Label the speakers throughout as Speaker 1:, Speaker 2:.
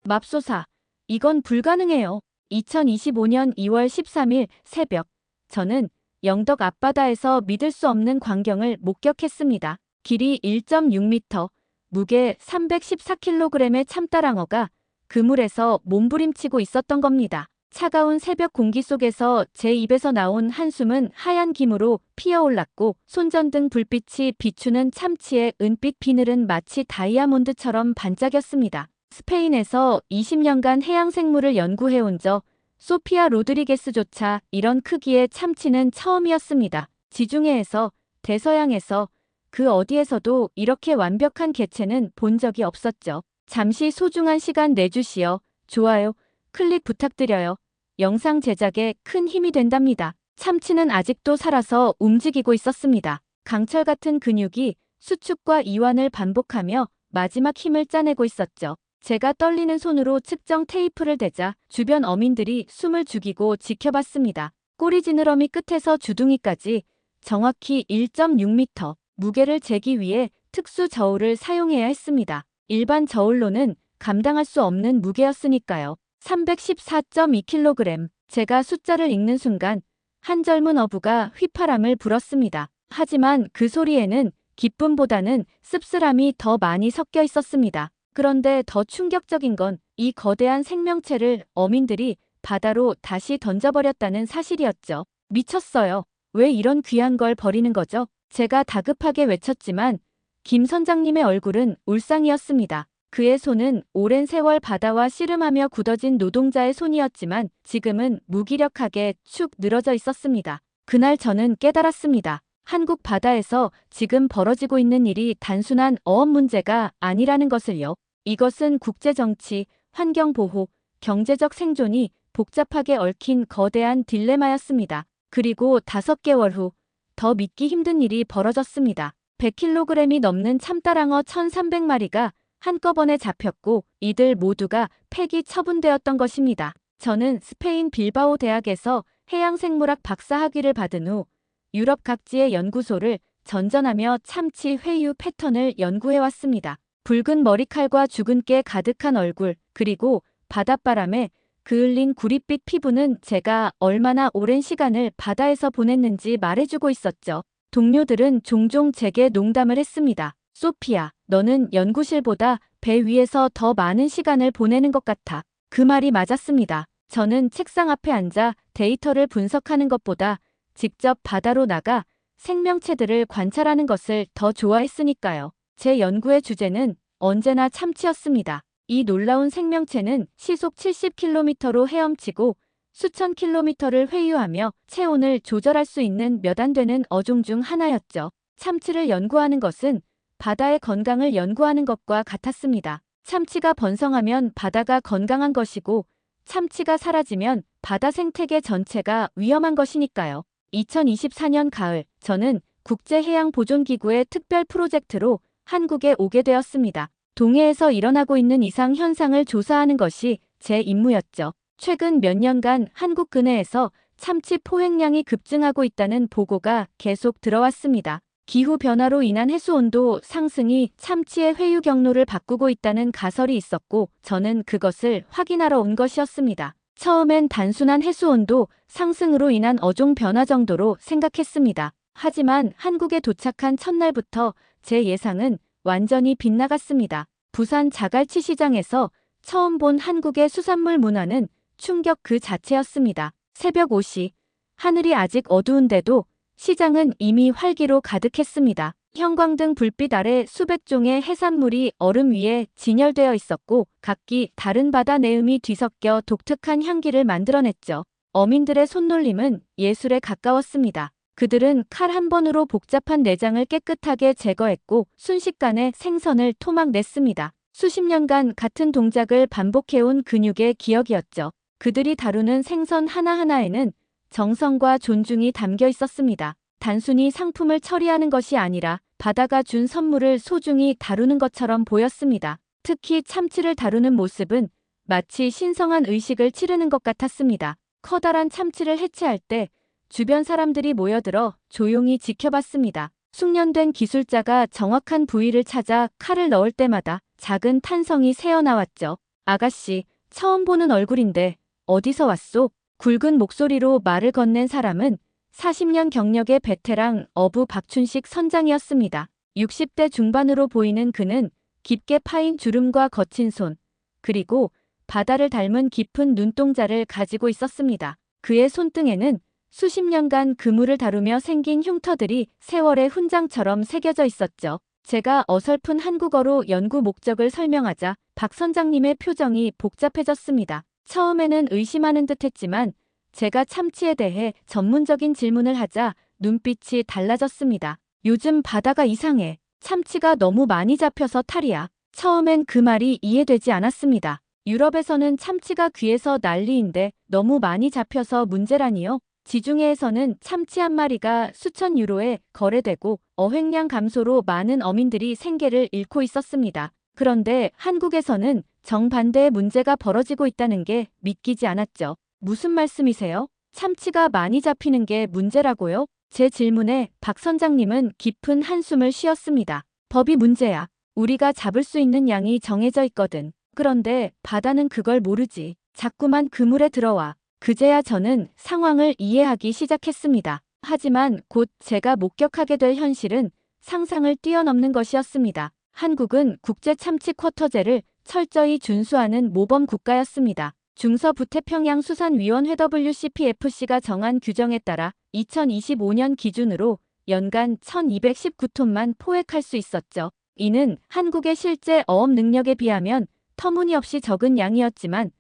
Speaker 1: 맙소사. 이건 불가능해요. 2025년 2월 13일 새벽, 저는 영덕 앞바다에서 믿을 수 없는 광경을 목격했습니다. 길이 1.6m, 무게 314kg의 참따랑어가 그물에서 몸부림치고 있었던 겁니다. 차가운 새벽 공기 속에서 제 입에서 나온 한숨은 하얀 김으로 피어올랐고, 손전등 불빛이 비추는 참치의 은빛 비늘은 마치 다이아몬드처럼 반짝였습니다. 스페인에서 20년간 해양생물을 연구해온 저 소피아 로드리게스조차 이런 크기의 참치는 처음이었습니다. 지중해에서, 대서양에서, 그 어디에서도 이렇게 완벽한 개체는 본 적이 없었죠. 잠시 소중한 시간 내주시어 좋아요, 클릭 부탁드려요. 영상 제작에 큰 힘이 된답니다. 참치는 아직도 살아서 움직이고 있었습니다. 강철 같은 근육이 수축과 이완을 반복하며 마지막 힘을 짜내고 있었죠. 제가 떨리는 손으로 측정 테이프를 대자 주변 어민들이 숨을 죽이고 지켜봤습니다. 꼬리 지느러미 끝에서 주둥이까지 정확히 1.6m, 무게를 재기 위해 특수 저울을 사용해야 했습니다. 일반 저울로는 감당할 수 없는 무게였으니까요. 314.2kg. 제가 숫자를 읽는 순간 한 젊은 어부가 휘파람을 불었습니다. 하지만 그 소리에는 기쁨보다는 씁쓸함이 더 많이 섞여 있었습니다. 그런데 더 충격적인 건 이 거대한 생명체를 어민들이 바다로 다시 던져버렸다는 사실이었죠. 미쳤어요. 왜 이런 귀한 걸 버리는 거죠? 제가 다급하게 외쳤지만 김 선장님의 얼굴은 울상이었습니다. 그의 손은 오랜 세월 바다와 씨름하며 굳어진 노동자의 손이었지만 지금은 무기력하게 축 늘어져 있었습니다. 그날 저는 깨달았습니다. 한국 바다에서 지금 벌어지고 있는 일이 단순한 어업 문제가 아니라는 것을요. 이것은 국제정치, 환경보호, 경제적 생존이 복잡하게 얽힌 거대한 딜레마였습니다. 그리고 5개월 후, 더 믿기 힘든 일이 벌어졌습니다. 100kg이 넘는 참따랑어 1,300마리가 한꺼번에 잡혔고 이들 모두가 폐기 처분되었던 것입니다. 저는 스페인 빌바오 대학에서 해양생물학 박사학위를 받은 후 유럽 각지의 연구소를 전전하며 참치 회유 패턴을 연구해왔습니다. 붉은 머리칼과 죽은 깨 가득한 얼굴, 그리고 바닷바람에 그을린 구릿빛 피부는 제가 얼마나 오랜 시간을 바다에서 보냈는지 말해주고 있었죠. 동료들은 종종 제게 농담을 했습니다. 소피아, 너는 연구실보다 배 위에서 더 많은 시간을 보내는 것 같아. 그 말이 맞았습니다. 저는 책상 앞에 앉아 데이터를 분석하는 것보다 직접 바다로 나가 생명체들을 관찰하는 것을 더 좋아했으니까요. 제 연구의 주제는 언제나 참치였습니다. 이 놀라운 생명체는 시속 70km로 헤엄치고 수천 킬로미터를 회유하며 체온을 조절할 수 있는 몇 안 되는 어종 중 하나였죠. 참치를 연구하는 것은 바다의 건강을 연구하는 것과 같았습니다. 참치가 번성하면 바다가 건강한 것이고 참치가 사라지면 바다 생태계 전체가 위험한 것이니까요. 2024년 가을, 저는 국제해양보존기구의 특별 프로젝트로 한국에 오게 되었습니다. 동해에서 일어나고 있는 이상 현상을 조사하는 것이 제 임무였죠. 최근 몇 년간 한국 근해에서 참치 포획량이 급증하고 있다는 보고가 계속 들어왔습니다. 기후변화로 인한 해수온도 상승이 참치의 회유 경로를 바꾸고 있다는 가설이 있었고 저는 그것을 확인하러 온 것이었습니다. 처음엔 단순한 해수온도 상승으로 인한 어종 변화 정도로 생각했습니다. 하지만 한국에 도착한 첫날부터 제 예상은 완전히 빗나갔습니다. 부산 자갈치 시장에서 처음 본 한국의 수산물 문화는 충격 그 자체였습니다. 새벽 5시, 하늘이 아직 어두운데도 시장은 이미 활기로 가득했습니다. 형광등 불빛 아래 수백 종의 해산물이 얼음 위에 진열되어 있었고 각기 다른 바다 내음이 뒤섞여 독특한 향기를 만들어냈죠. 어민들의 손놀림은 예술에 가까웠습니다. 그들은 칼 한 번으로 복잡한 내장을 깨끗하게 제거했고 순식간에 생선을 토막냈습니다. 수십 년간 같은 동작을 반복해온 근육의 기억이었죠. 그들이 다루는 생선 하나하나에는 정성과 존중이 담겨 있었습니다. 단순히 상품을 처리하는 것이 아니라 바다가 준 선물을 소중히 다루는 것처럼 보였습니다. 특히 참치를 다루는 모습은 마치 신성한 의식을 치르는 것 같았습니다. 커다란 참치를 해체할 때 주변 사람들이 모여들어 조용히 지켜봤습니다. 숙련된 기술자가 정확한 부위를 찾아 칼을 넣을 때마다 작은 탄성이 새어나왔죠. 아가씨, 처음 보는 얼굴인데 어디서 왔소? 굵은 목소리로 말을 건넨 사람은 40년 경력의 베테랑 어부 박춘식 선장이었습니다. 60대 중반으로 보이는 그는 깊게 파인 주름과 거친 손, 그리고 바다를 닮은 깊은 눈동자를 가지고 있었습니다. 그의 손등에는 수십 년간 그물을 다루며 생긴 흉터들이 세월의 훈장처럼 새겨져 있었죠. 제가 어설픈 한국어로 연구 목적을 설명하자 박 선장님의 표정이 복잡해졌습니다. 처음에는 의심하는 듯했지만 제가 참치에 대해 전문적인 질문을 하자 눈빛이 달라졌습니다. 요즘 바다가 이상해. 참치가 너무 많이 잡혀서 탈이야. 처음엔 그 말이 이해되지 않았습니다. 유럽에서는 참치가 귀해서 난리인데 너무 많이 잡혀서 문제라니요? 지중해에서는 참치 한 마리가 수천 유로에 거래되고 어획량 감소로 많은 어민들이 생계를 잃고 있었습니다. 그런데 한국에서는 정반대의 문제가 벌어지고 있다는 게 믿기지 않았죠. 무슨 말씀이세요? 참치가 많이 잡히는 게 문제라고요? 제 질문에 박 선장님은 깊은 한숨을 쉬었습니다. 법이 문제야. 우리가 잡을 수 있는 양이 정해져 있거든. 그런데 바다는 그걸 모르지. 자꾸만 그물에 들어와. 그제야 저는 상황을 이해하기 시작했습니다. 하지만 곧 제가 목격하게 될 현실은 상상을 뛰어넘는 것이었습니다. 한국은 국제 참치 쿼터제를 철저히 준수하는 모범 국가였습니다. 중서부태평양 수산위원회 WCPFC가 정한 규정에 따라 2025년 기준으로 연간 1219톤만 포획할 수 있었죠. 이는 한국의 실제 어업 능력에 비하면 터무니없이 적은 양이었지만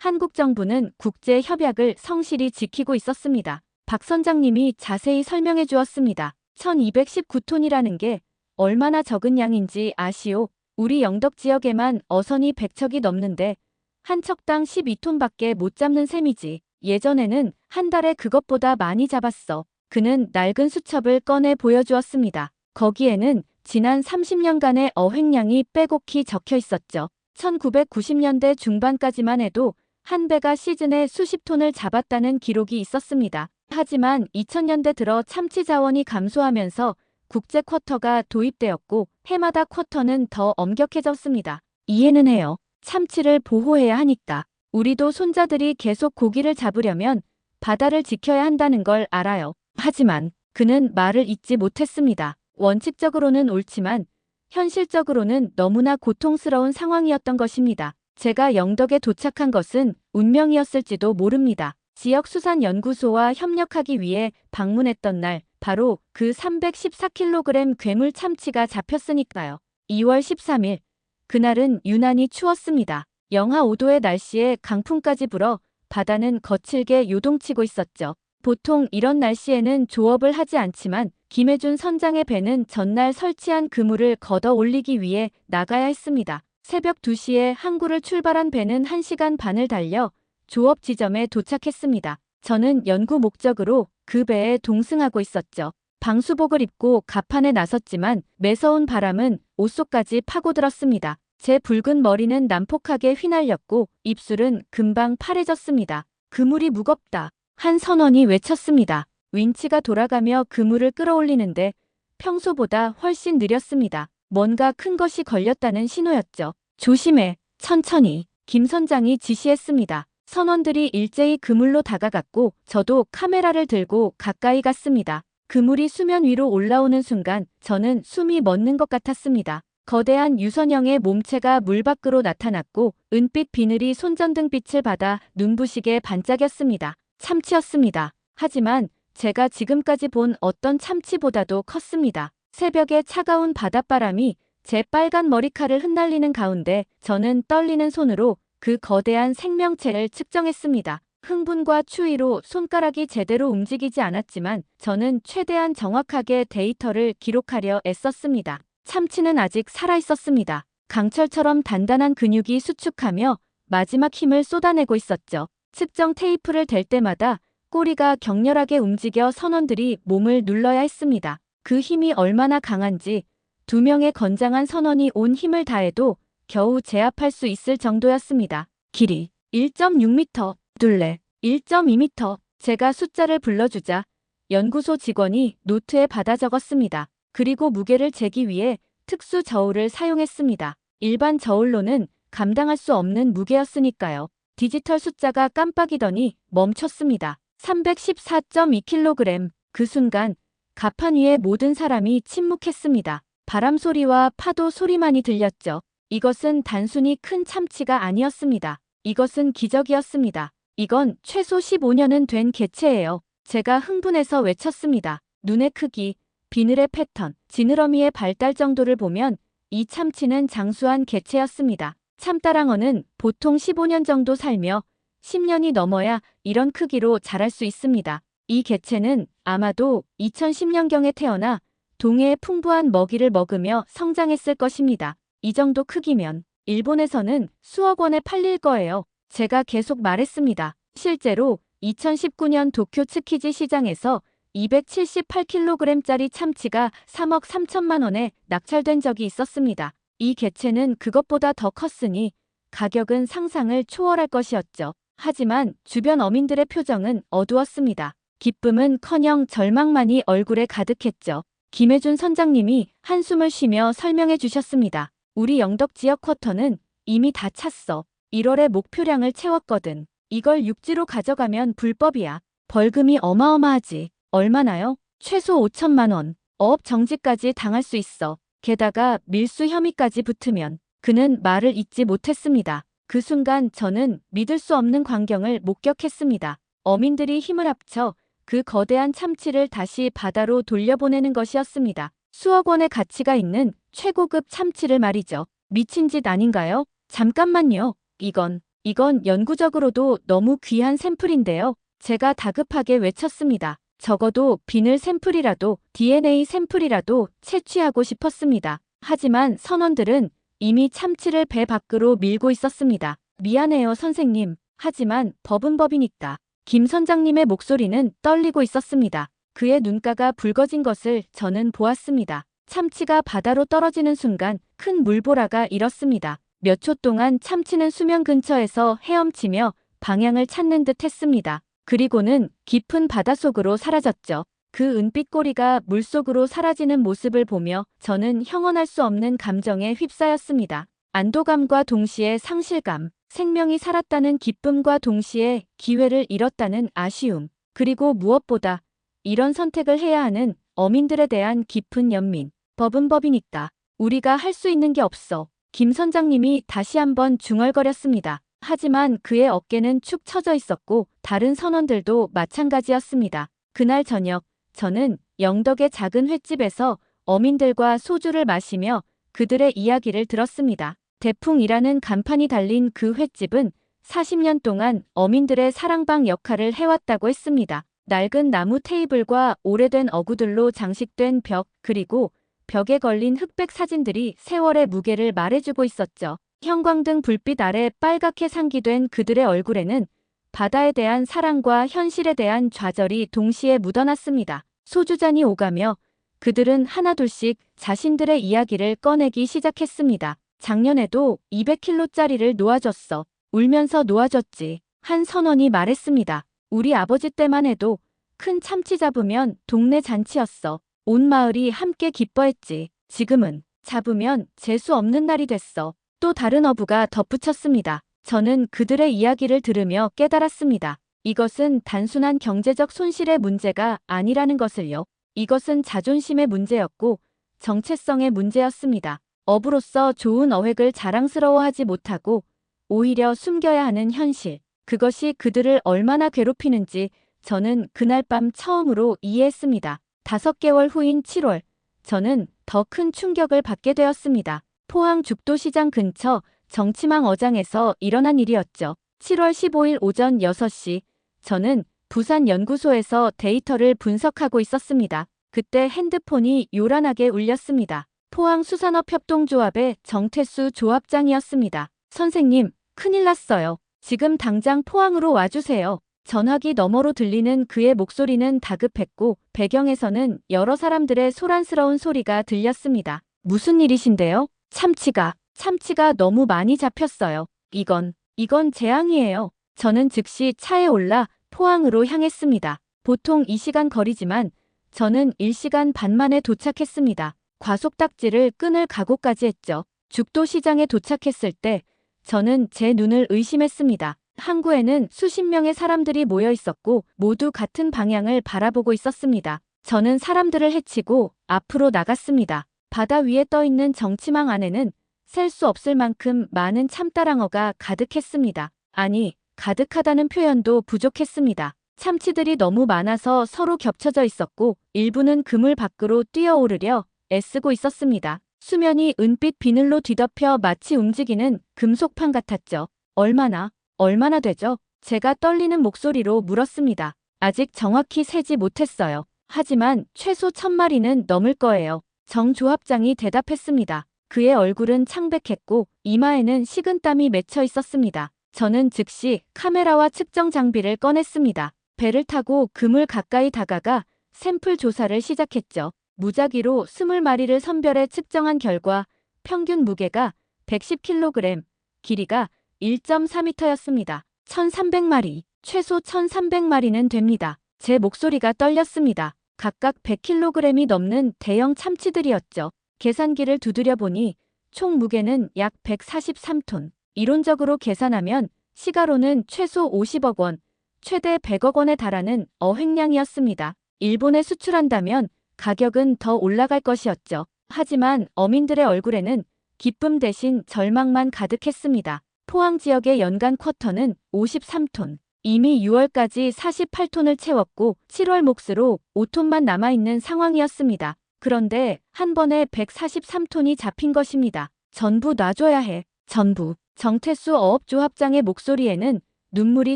Speaker 1: 한국 정부는 국제 협약을 성실히 지키고 있었습니다. 박 선장님이 자세히 설명해 주었습니다. 1219톤이라는 게 얼마나 적은 양인지 아시오? 우리 영덕 지역에만 어선이 100척이 넘는데 한 척당 12톤밖에 못 잡는 셈이지. 예전에는 한 달에 그것보다 많이 잡았어. 그는 낡은 수첩을 꺼내 보여주었습니다. 거기에는 지난 30년간의 어획량이 빼곡히 적혀 있었죠. 1990년대 중반까지만 해도 한 배가 시즌에 수십 톤을 잡았다는 기록이 있었습니다. 하지만 2000년대 들어 참치 자원이 감소하면서 국제 쿼터가 도입되었고 해마다 쿼터는 더 엄격해졌습니다. 이해는 해요. 참치를 보호해야 하니까. 우리도 손자들이 계속 고기를 잡으려면 바다를 지켜야 한다는 걸 알아요. 하지만 그는 말을 잇지 못했습니다. 원칙적으로는 옳지만 현실적으로는 너무나 고통스러운 상황이었던 것입니다. 제가 영덕에 도착한 것은 운명이었을지도 모릅니다. 지역수산연구소와 협력하기 위해 방문했던 날, 바로 그 314kg 괴물 참치가 잡혔으니까요. 2월 13일, 그날은 유난히 추웠습니다. 영하 5도의 날씨에 강풍까지 불어 바다는 거칠게 요동치고 있었죠. 보통 이런 날씨에는 조업을 하지 않지만 김혜준 선장의 배는 전날 설치한 그물을 걷어 올리기 위해 나가야 했습니다. 새벽 2시에 항구를 출발한 배는 1시간 반을 달려 조업 지점에 도착했습니다. 저는 연구 목적으로 그 배에 동승하고 있었죠. 방수복을 입고 갑판에 나섰지만 매서운 바람은 옷 속까지 파고들었습니다. 제 붉은 머리는 난폭하게 휘날렸고 입술은 금방 파래졌습니다. 그물이 무겁다. 한 선원이 외쳤습니다. 윈치가 돌아가며 그물을 끌어올리는데 평소보다 훨씬 느렸습니다. 뭔가 큰 것이 걸렸다는 신호였죠. 조심해, 천천히. 김 선장이 지시했습니다. 선원들이 일제히 그물로 다가갔고 저도 카메라를 들고 가까이 갔습니다. 그물이 수면 위로 올라오는 순간 저는 숨이 멎는 것 같았습니다. 거대한 유선형의 몸체가 물 밖으로 나타났고 은빛 비늘이 손전등빛을 받아 눈부시게 반짝였습니다. 참치였습니다. 하지만 제가 지금까지 본 어떤 참치보다도 컸습니다. 새벽의 차가운 바닷바람이 제 빨간 머리카락을 흩날리는 가운데 저는 떨리는 손으로 그 거대한 생명체를 측정했습니다. 흥분과 추위로 손가락이 제대로 움직이지 않았지만 저는 최대한 정확하게 데이터를 기록하려 애썼습니다. 참치는 아직 살아있었습니다. 강철처럼 단단한 근육이 수축하며 마지막 힘을 쏟아내고 있었죠. 측정 테이프를 댈 때마다 꼬리가 격렬하게 움직여 선원들이 몸을 눌러야 했습니다. 그 힘이 얼마나 강한지 2명의 건장한 선원이 온 힘을 다해도 겨우 제압할 수 있을 정도였습니다. 길이 1.6m, 둘레 1.2m. 제가 숫자를 불러주자 연구소 직원이 노트에 받아 적었습니다. 그리고 무게를 재기 위해 특수 저울을 사용했습니다. 일반 저울로는 감당할 수 없는 무게였으니까요. 디지털 숫자가 깜빡이더니 멈췄습니다. 314.2kg. 그 순간 가판 위에 모든 사람이 침묵했습니다. 바람 소리와 파도 소리만이 들렸죠. 이것은 단순히 큰 참치가 아니었습니다. 이것은 기적이었습니다. 이건 최소 15년은 된 개체예요. 제가 흥분해서 외쳤습니다. 눈의 크기, 비늘의 패턴, 지느러미의 발달 정도를 보면 이 참치는 장수한 개체였습니다. 참따랑어는 보통 15년 정도 살며 10년이 넘어야 이런 크기로 자랄 수 있습니다. 이 개체는 아마도 2010년경에 태어나 동해의 풍부한 먹이를 먹으며 성장했을 것입니다. 이 정도 크기면 일본에서는 수억 원에 팔릴 거예요. 제가 계속 말했습니다. 실제로 2019년 도쿄 츠키지 시장에서 278kg짜리 참치가 3억 3천만 원에 낙찰된 적이 있었습니다. 이 개체는 그것보다 더 컸으니 가격은 상상을 초월할 것이었죠. 하지만 주변 어민들의 표정은 어두웠습니다. 기쁨은커녕 절망만이 얼굴에 가득했죠. 김혜준 선장님이 한숨을 쉬며 설명해 주셨습니다. 우리 영덕 지역 쿼터는 이미 다 찼어. 1월에 목표량을 채웠거든. 이걸 육지로 가져가면 불법이야. 벌금이 어마어마하지. 얼마나요? 최소 5천만 원. 어업 정지까지 당할 수 있어. 게다가 밀수 혐의까지 붙으면. 그는 말을 잇지 못했습니다. 그 순간 저는 믿을 수 없는 광경을 목격했습니다. 어민들이 힘을 합쳐 그 거대한 참치를 다시 바다로 돌려보내는 것이었습니다. 수억 원의 가치가 있는 최고급 참치를 말이죠. 미친 짓 아닌가요? 잠깐만요. 이건 영구적으로도 너무 귀한 샘플인데요. 제가 다급하게 외쳤습니다. 적어도 비늘 샘플이라도 DNA 샘플이라도 채취하고 싶었습니다. 하지만 선원들은 이미 참치를 배 밖으로 밀고 있었습니다. 미안해요, 선생님. 하지만 법은 법이니까. 김 선장님의 목소리는 떨리고 있었습니다. 그의 눈가가 붉어진 것을 저는 보았습니다. 참치가 바다로 떨어지는 순간 큰 물보라가 일었습니다. 몇 초 동안 참치는 수면 근처에서 헤엄치며 방향을 찾는 듯 했습니다. 그리고는 깊은 바닷속으로 사라졌죠. 그 은빛 꼬리가 물속으로 사라지는 모습을 보며 저는 형언할 수 없는 감정에 휩싸였습니다. 안도감과 동시에 상실감, 생명이 살았다는 기쁨과 동시에 기회를 잃었다는 아쉬움, 그리고 무엇보다 이런 선택을 해야 하는 어민들에 대한 깊은 연민. 법은 법이니까 우리가 할 수 있는 게 없어. 김 선장님이 다시 한번 중얼거렸습니다. 하지만 그의 어깨는 축 처져 있었고 다른 선원들도 마찬가지였습니다. 그날 저녁 저는 영덕의 작은 횟집에서 어민들과 소주를 마시며 그들의 이야기를 들었습니다. 대풍이라는 간판이 달린 그 횟집은 40년 동안 어민들의 사랑방 역할을 해왔다고 했습니다. 낡은 나무 테이블과 오래된 어구들로 장식된 벽, 그리고 벽에 걸린 흑백 사진들이 세월의 무게를 말해주고 있었죠. 형광등 불빛 아래 빨갛게 상기된 그들의 얼굴에는 바다에 대한 사랑과 현실에 대한 좌절이 동시에 묻어났습니다. 소주잔이 오가며 그들은 하나둘씩 자신들의 이야기를 꺼내기 시작했습니다. 작년에도 200kg짜리를 놓아줬어. 울면서 놓아줬지. 한 선원이 말했습니다. 우리 아버지 때만 해도 큰 참치 잡으면 동네 잔치였어. 온 마을이 함께 기뻐했지. 지금은 잡으면 재수 없는 날이 됐어. 또 다른 어부가 덧붙였습니다. 저는 그들의 이야기를 들으며 깨달았습니다. 이것은 단순한 경제적 손실의 문제가 아니라는 것을요. 이것은 자존심의 문제였고 정체성의 문제였습니다. 어부로서 좋은 어획을 자랑스러워하지 못하고 오히려 숨겨야 하는 현실. 그것이 그들을 얼마나 괴롭히는지 저는 그날 밤 처음으로 이해했습니다. 5개월 후인 7월, 저는 더 큰 충격을 받게 되었습니다. 포항 죽도시장 근처 정치망 어장에서 일어난 일이었죠. 7월 15일 오전 6시, 저는 부산 연구소에서 데이터를 분석하고 있었습니다. 그때 핸드폰이 요란하게 울렸습니다. 포항 수산업협동조합의 정태수 조합장이었습니다. 선생님, 큰일 났어요. 지금 당장 포항으로 와주세요. 전화기 너머로 들리는 그의 목소리는 다급했고 배경에서는 여러 사람들의 소란스러운 소리가 들렸습니다. 무슨 일이신데요? 참치가 너무 많이 잡혔어요. 이건 재앙이에요. 저는 즉시 차에 올라 포항으로 향했습니다. 보통 2시간 거리지만 저는 1시간 반 만에 도착했습니다. 과속딱지를 끊을 각오까지 했죠. 죽도시장에 도착했을 때 저는 제 눈을 의심했습니다. 항구에는 수십 명의 사람들이 모여 있었고 모두 같은 방향을 바라보고 있었습니다. 저는 사람들을 해치고 앞으로 나갔습니다. 바다 위에 떠 있는 정치망 안에는 셀 수 없을 만큼 많은 참다랑어가 가득했습니다. 아니, 가득하다는 표현도 부족했습니다. 참치들이 너무 많아서 서로 겹쳐져 있었고 일부는 그물 밖으로 뛰어오르려 애쓰고 있었습니다. 수면이 은빛 비늘로 뒤덮여 마치 움직이는 금속판 같았죠. 얼마나 되죠? 제가 떨리는 목소리로 물었습니다. 아직 정확히 세지 못했어요. 하지만 최소 1000마리는 넘을 거예요. 정 조합장이 대답했습니다. 그의 얼굴은 창백했고 이마에는 식은땀이 맺혀 있었습니다. 저는 즉시 카메라와 측정 장비를 꺼냈습니다. 배를 타고 그물 가까이 다가가 샘플 조사를 시작했죠. 무작위로 20마리를 선별해 측정한 결과 평균 무게가 110kg, 길이가 1.4m였습니다. 1300마리, 최소 1300마리는 됩니다. 제 목소리가 떨렸습니다. 각각 100kg이 넘는 대형 참치들이었죠. 계산기를 두드려 보니 총 무게는 약 143톤. 이론적으로 계산하면 시가로는 최소 50억 원, 최대 100억 원에 달하는 어획량이었습니다. 일본에 수출한다면 가격은 더 올라갈 것이었죠. 하지만 어민들의 얼굴에는 기쁨 대신 절망만 가득했습니다. 포항 지역의 연간 쿼터는 53톤. 이미 6월까지 48톤을 채웠고 7월 몫으로 5톤만 남아있는 상황이었습니다. 그런데 한 번에 143톤이 잡힌 것입니다. 전부 놔줘야 해. 전부. 정태수 어업조합장의 목소리에는 눈물이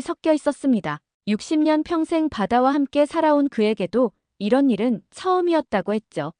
Speaker 1: 섞여 있었습니다. 60년 평생 바다와 함께 살아온 그에게도 이런 일은 처음이었다고 했죠.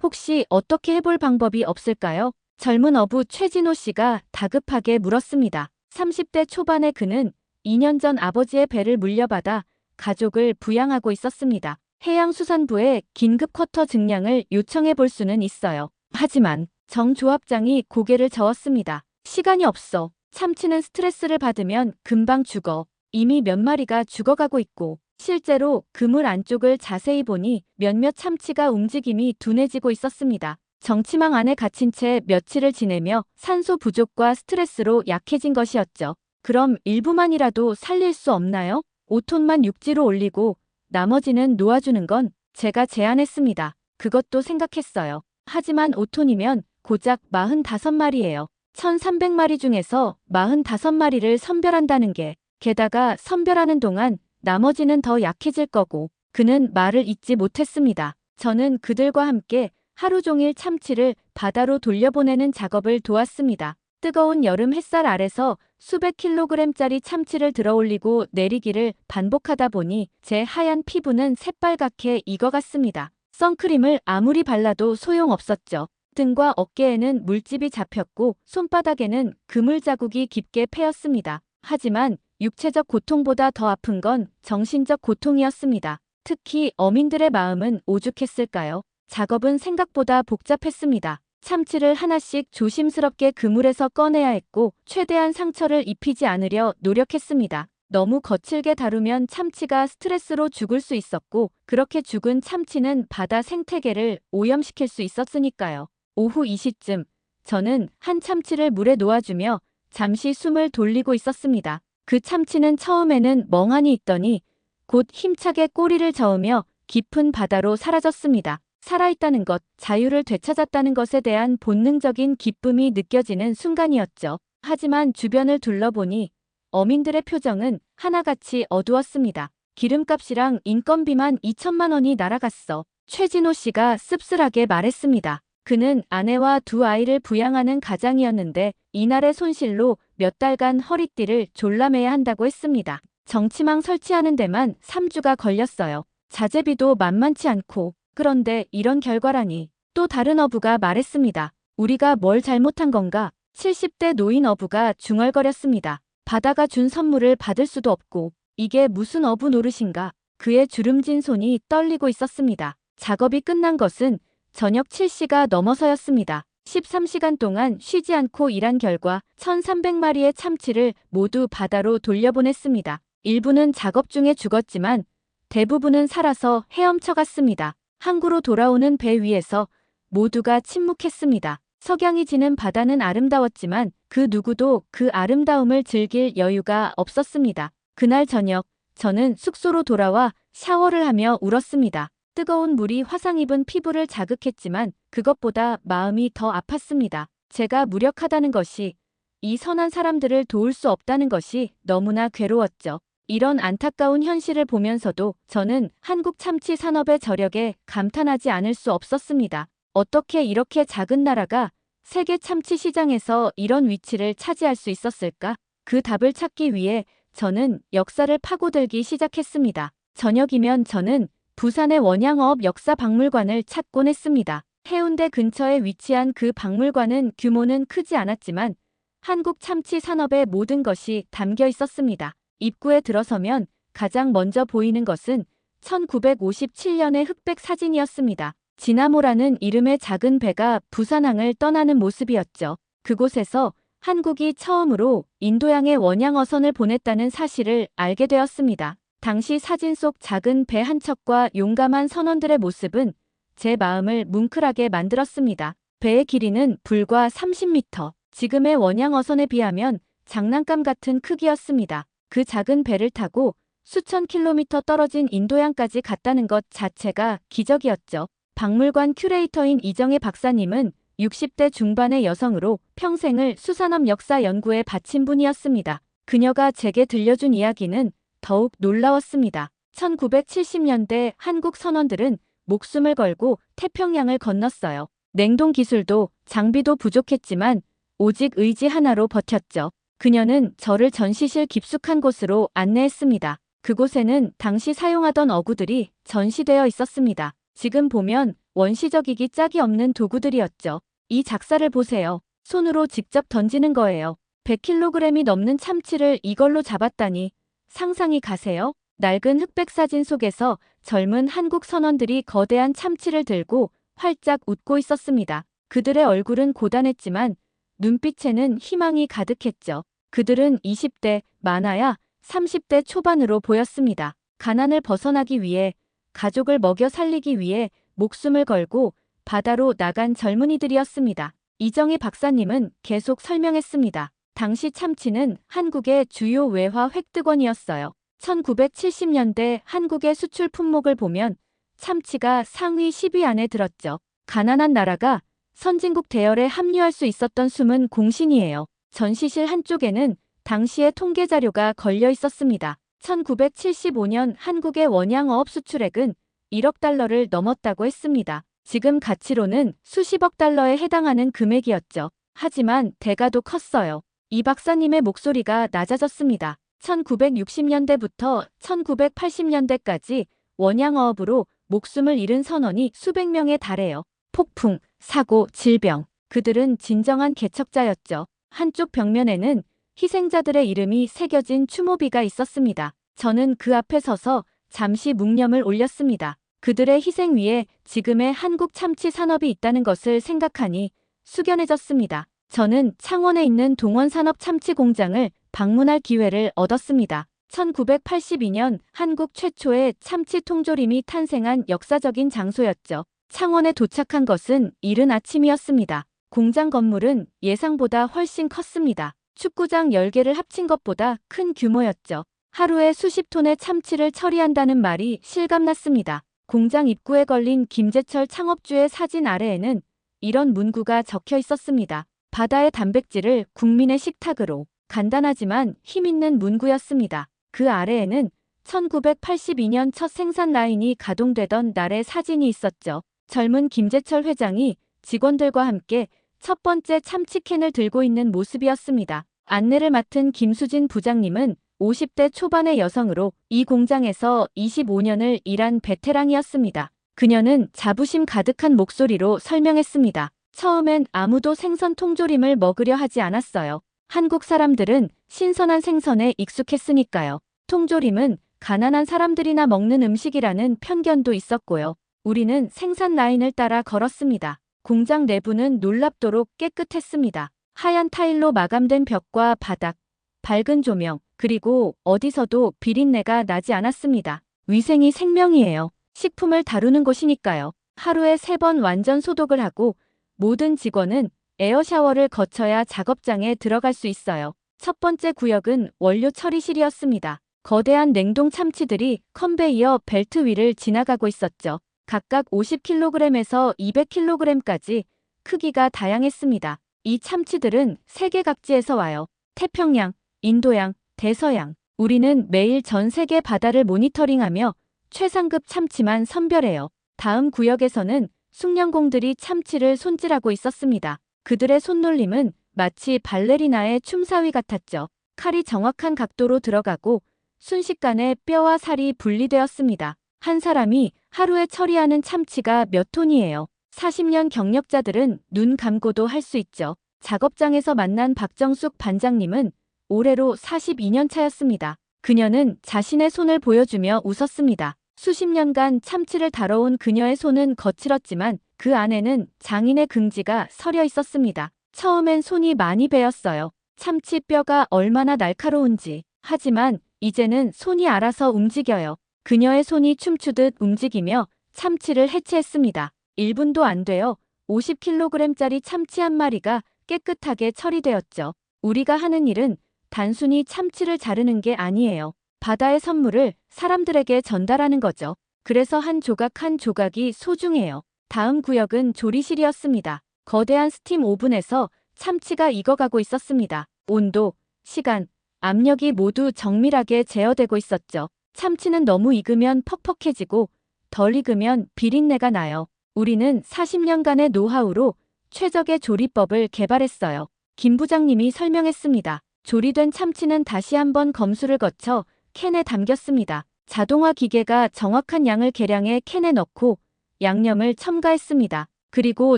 Speaker 1: 혹시 어떻게 해볼 방법이 없을까요? 젊은 어부 최진호 씨가 다급하게 물었습니다. 30대 초반의 그는 2년 전 아버지의 배를 물려받아 가족을 부양하고 있었습니다. 해양수산부에 긴급 쿼터 증량을 요청해 볼 수는 있어요. 하지만 정 조합장이 고개를 저었습니다. 시간이 없어. 참치는 스트레스를 받으면 금방 죽어. 이미 몇 마리가 죽어가고 있고 실제로 그물 안쪽을 자세히 보니 몇몇 참치가 움직임이 둔해지고 있었습니다. 정치망 안에 갇힌 채 며칠을 지내며 산소 부족과 스트레스로 약해진 것이었죠. 그럼 일부만이라도 살릴 수 없나요? 5톤만 육지로 올리고 나머지는 놓아주는 건 제가 제안했습니다. 그것도 생각했어요. 하지만 5톤이면 고작 45마리예요. 1300마리 중에서 45마리를 선별한다는 게, 게다가 선별하는 동안 나머지는 더 약해질 거고. 그는 말을 잇지 못했습니다. 저는 그들과 함께 하루 종일 참치를 바다로 돌려보내는 작업을 도왔습니다. 뜨거운 여름 햇살 아래서 수백 킬로그램짜리 참치를 들어올리고 내리기를 반복하다 보니 제 하얀 피부는 새빨갛게 익어갔습니다. 선크림을 아무리 발라도 소용없었죠. 등과 어깨에는 물집이 잡혔고 손바닥에는 그물 자국이 깊게 패였습니다. 하지만 육체적 고통보다 더 아픈 건 정신적 고통이었습니다. 특히 어민들의 마음은 오죽했을까요? 작업은 생각보다 복잡했습니다. 참치를 하나씩 조심스럽게 그물에서 꺼내야 했고 최대한 상처를 입히지 않으려 노력했습니다. 너무 거칠게 다루면 참치가 스트레스로 죽을 수 있었고 그렇게 죽은 참치는 바다 생태계를 오염시킬 수 있었으니까요. 오후 2시쯤 저는 한 참치를 물에 놓아주며 잠시 숨을 돌리고 있었습니다. 그 참치는 처음에는 멍하니 있더니 곧 힘차게 꼬리를 저으며 깊은 바다로 사라졌습니다. 살아있다는 것, 자유를 되찾았다는 것에 대한 본능적인 기쁨이 느껴지는 순간이었죠. 하지만 주변을 둘러보니 어민들의 표정은 하나같이 어두웠습니다. 기름값이랑 인건비만 2천만 원이 날아갔어. 최진호 씨가 씁쓸하게 말했습니다. 그는 아내와 두 아이를 부양하는 가장이었는데 이날의 손실로 몇 달간 허리띠를 졸라매야 한다고 했습니다. 정치망 설치하는 데만 3주가 걸렸어요. 자재비도 만만치 않고. 그런데 이런 결과라니. 또 다른 어부가 말했습니다. 우리가 뭘 잘못한 건가? 70대 노인 어부가 중얼거렸습니다. 바다가 준 선물을 받을 수도 없고 이게 무슨 어부 노릇인가? 그의 주름진 손이 떨리고 있었습니다. 작업이 끝난 것은 저녁 7시가 넘어서였습니다. 13시간 동안 쉬지 않고 일한 결과 1300마리의 참치를 모두 바다로 돌려보냈습니다. 일부는 작업 중에 죽었지만 대부분은 살아서 헤엄쳐 갔습니다. 항구로 돌아오는 배 위에서 모두가 침묵했습니다. 석양이 지는 바다는 아름다웠지만 그 누구도 그 아름다움을 즐길 여유가 없었습니다. 그날 저녁, 저는 숙소로 돌아와 샤워를 하며 울었습니다. 뜨거운 물이 화상 입은 피부를 자극했지만 그것보다 마음이 더 아팠습니다. 제가 무력하다는 것이, 이 선한 사람들을 도울 수 없다는 것이 너무나 괴로웠죠. 이런 안타까운 현실을 보면서도 저는 한국 참치 산업의 저력에 감탄하지 않을 수 없었습니다. 어떻게 이렇게 작은 나라가 세계 참치 시장에서 이런 위치를 차지할 수 있었을까? 그 답을 찾기 위해 저는 역사를 파고들기 시작했습니다. 저녁이면 저는 부산의 원양어업 역사박물관을 찾곤 했습니다. 해운대 근처에 위치한 그 박물관은 규모는 크지 않았지만 한국 참치 산업의 모든 것이 담겨 있었습니다. 입구에 들어서면 가장 먼저 보이는 것은 1957년의 흑백 사진이었습니다. 지나모라는 이름의 작은 배가 부산항을 떠나는 모습이었죠. 그곳에서 한국이 처음으로 인도양의 원양어선을 보냈다는 사실을 알게 되었습니다. 당시 사진 속 작은 배 한 척과 용감한 선원들의 모습은 제 마음을 뭉클하게 만들었습니다. 배의 길이는 불과 30m, 지금의 원양어선에 비하면 장난감 같은 크기였습니다. 그 작은 배를 타고 수천 킬로미터 떨어진 인도양까지 갔다는 것 자체가 기적이었죠. 박물관 큐레이터인 이정혜 박사님은 60대 중반의 여성으로 평생을 수산업 역사 연구에 바친 분이었습니다. 그녀가 제게 들려준 이야기는 더욱 놀라웠습니다. 1970년대 한국 선원들은 목숨을 걸고 태평양을 건넜어요. 냉동 기술도 장비도 부족했지만 오직 의지 하나로 버텼죠. 그녀는 저를 전시실 깊숙한 곳으로 안내했습니다. 그곳에는 당시 사용하던 어구들이 전시되어 있었습니다. 지금 보면 원시적이기 짝이 없는 도구들이었죠. 이 작사를 보세요. 손으로 직접 던지는 거예요. 100kg이 넘는 참치를 이걸로 잡았다니 상상이 가세요? 낡은 흑백 사진 속에서 젊은 한국 선원들이 거대한 참치를 들고 활짝 웃고 있었습니다. 그들의 얼굴은 고단했지만 눈빛에는 희망이 가득했죠. 그들은 20대, 많아야 30대 초반으로 보였습니다. 가난을 벗어나기 위해, 가족을 먹여 살리기 위해 목숨을 걸고 바다로 나간 젊은이들이었습니다. 이정희 박사님은 계속 설명했습니다. 당시 참치는 한국의 주요 외화 획득원이었어요. 1970년대 한국의 수출 품목을 보면 참치가 상위 10위 안에 들었죠. 가난한 나라가 선진국 대열에 합류할 수 있었던 숨은 공신이에요. 전시실 한쪽에는 당시의 통계 자료가 걸려 있었습니다. 1975년 한국의 원양어업 수출액은 1억 달러를 넘었다고 했습니다. 지금 가치로는 수십억 달러에 해당하는 금액이었죠. 하지만 대가도 컸어요. 이 박사님의 목소리가 낮아졌습니다. 1960년대부터 1980년대까지 원양어업으로 목숨을 잃은 선원이 수백 명에 달해요. 폭풍, 사고, 질병. 그들은 진정한 개척자였죠. 한쪽 벽면에는 희생자들의 이름이 새겨진 추모비가 있었습니다. 저는 그 앞에 서서 잠시 묵념을 올렸습니다. 그들의 희생 위에 지금의 한국 참치 산업이 있다는 것을 생각하니 숙연해졌습니다. 저는 창원에 있는 동원산업 참치 공장을 방문할 기회를 얻었습니다. 1982년 한국 최초의 참치 통조림이 탄생한 역사적인 장소였죠. 창원에 도착한 것은 이른 아침이었습니다. 공장 건물은 예상보다 훨씬 컸습니다. 축구장 10개를 합친 것보다 큰 규모였죠. 하루에 수십 톤의 참치를 처리한다는 말이 실감났습니다. 공장 입구에 걸린 김재철 창업주의 사진 아래에는 이런 문구가 적혀 있었습니다. 바다의 단백질을 국민의 식탁으로. 간단하지만 힘있는 문구였습니다. 그 아래에는 1982년 첫 생산 라인이 가동되던 날의 사진이 있었죠. 젊은 김재철 회장이 직원들과 함께 첫 번째 참치캔을 들고 있는 모습이었습니다. 안내를 맡은 김수진 부장님은 50대 초반의 여성으로 이 공장에서 25년을 일한 베테랑이었습니다. 그녀는 자부심 가득한 목소리로 설명했습니다. 처음엔 아무도 생선 통조림을 먹으려 하지 않았어요. 한국 사람들은 신선한 생선에 익숙했으니까요. 통조림은 가난한 사람들이나 먹는 음식이라는 편견도 있었고요. 우리는 생산 라인을 따라 걸었습니다. 공장 내부는 놀랍도록 깨끗했습니다. 하얀 타일로 마감된 벽과 바닥, 밝은 조명, 그리고 어디서도 비린내가 나지 않았습니다. 위생이 생명이에요. 식품을 다루는 곳이니까요. 하루에 3번 완전 소독을 하고 모든 직원은 에어 샤워를 거쳐야 작업장에 들어갈 수 있어요. 첫 번째 구역은 원료 처리실이었습니다. 거대한 냉동 참치들이 컨베이어 벨트 위를 지나가고 있었죠. 각각 50kg에서 200kg까지 크기가 다양했습니다. 이 참치들은 세계 각지에서 와요. 태평양, 인도양, 대서양. 우리는 매일 전 세계 바다를 모니터링하며 최상급 참치만 선별해요. 다음 구역에서는 숙련공들이 참치를 손질하고 있었습니다. 그들의 손놀림은 마치 발레리나의 춤사위 같았죠. 칼이 정확한 각도로 들어가고 순식간에 뼈와 살이 분리되었습니다. 한 사람이 하루에 처리하는 참치가 몇 톤이에요. 40년 경력자들은 눈 감고도 할 수 있죠. 작업장에서 만난 박정숙 반장님은 올해로 42년 차였습니다. 그녀는 자신의 손을 보여주며 웃었습니다. 수십 년간 참치를 다뤄온 그녀의 손은 거칠었지만 그 안에는 장인의 긍지가 서려 있었습니다. 처음엔 손이 많이 베었어요. 참치 뼈가 얼마나 날카로운지. 하지만 이제는 손이 알아서 움직여요. 그녀의 손이 춤추듯 움직이며 참치를 해체했습니다. 1분도 안 돼요. 50kg짜리 참치 한 마리가 깨끗하게 처리되었죠. 우리가 하는 일은 단순히 참치를 자르는 게 아니에요. 바다의 선물을 사람들에게 전달하는 거죠. 그래서 한 조각 한 조각이 소중해요. 다음 구역은 조리실이었습니다. 거대한 스팀 오븐에서 참치가 익어가고 있었습니다. 온도, 시간, 압력이 모두 정밀하게 제어되고 있었죠. 참치는 너무 익으면 퍽퍽해지고 덜 익으면 비린내가 나요. 우리는 40년간의 노하우로 최적의 조리법을 개발했어요. 김 부장님이 설명했습니다. 조리된 참치는 다시 한번 검수를 거쳐 캔에 담겼습니다. 자동화 기계가 정확한 양을 계량해 캔에 넣고 양념을 첨가했습니다. 그리고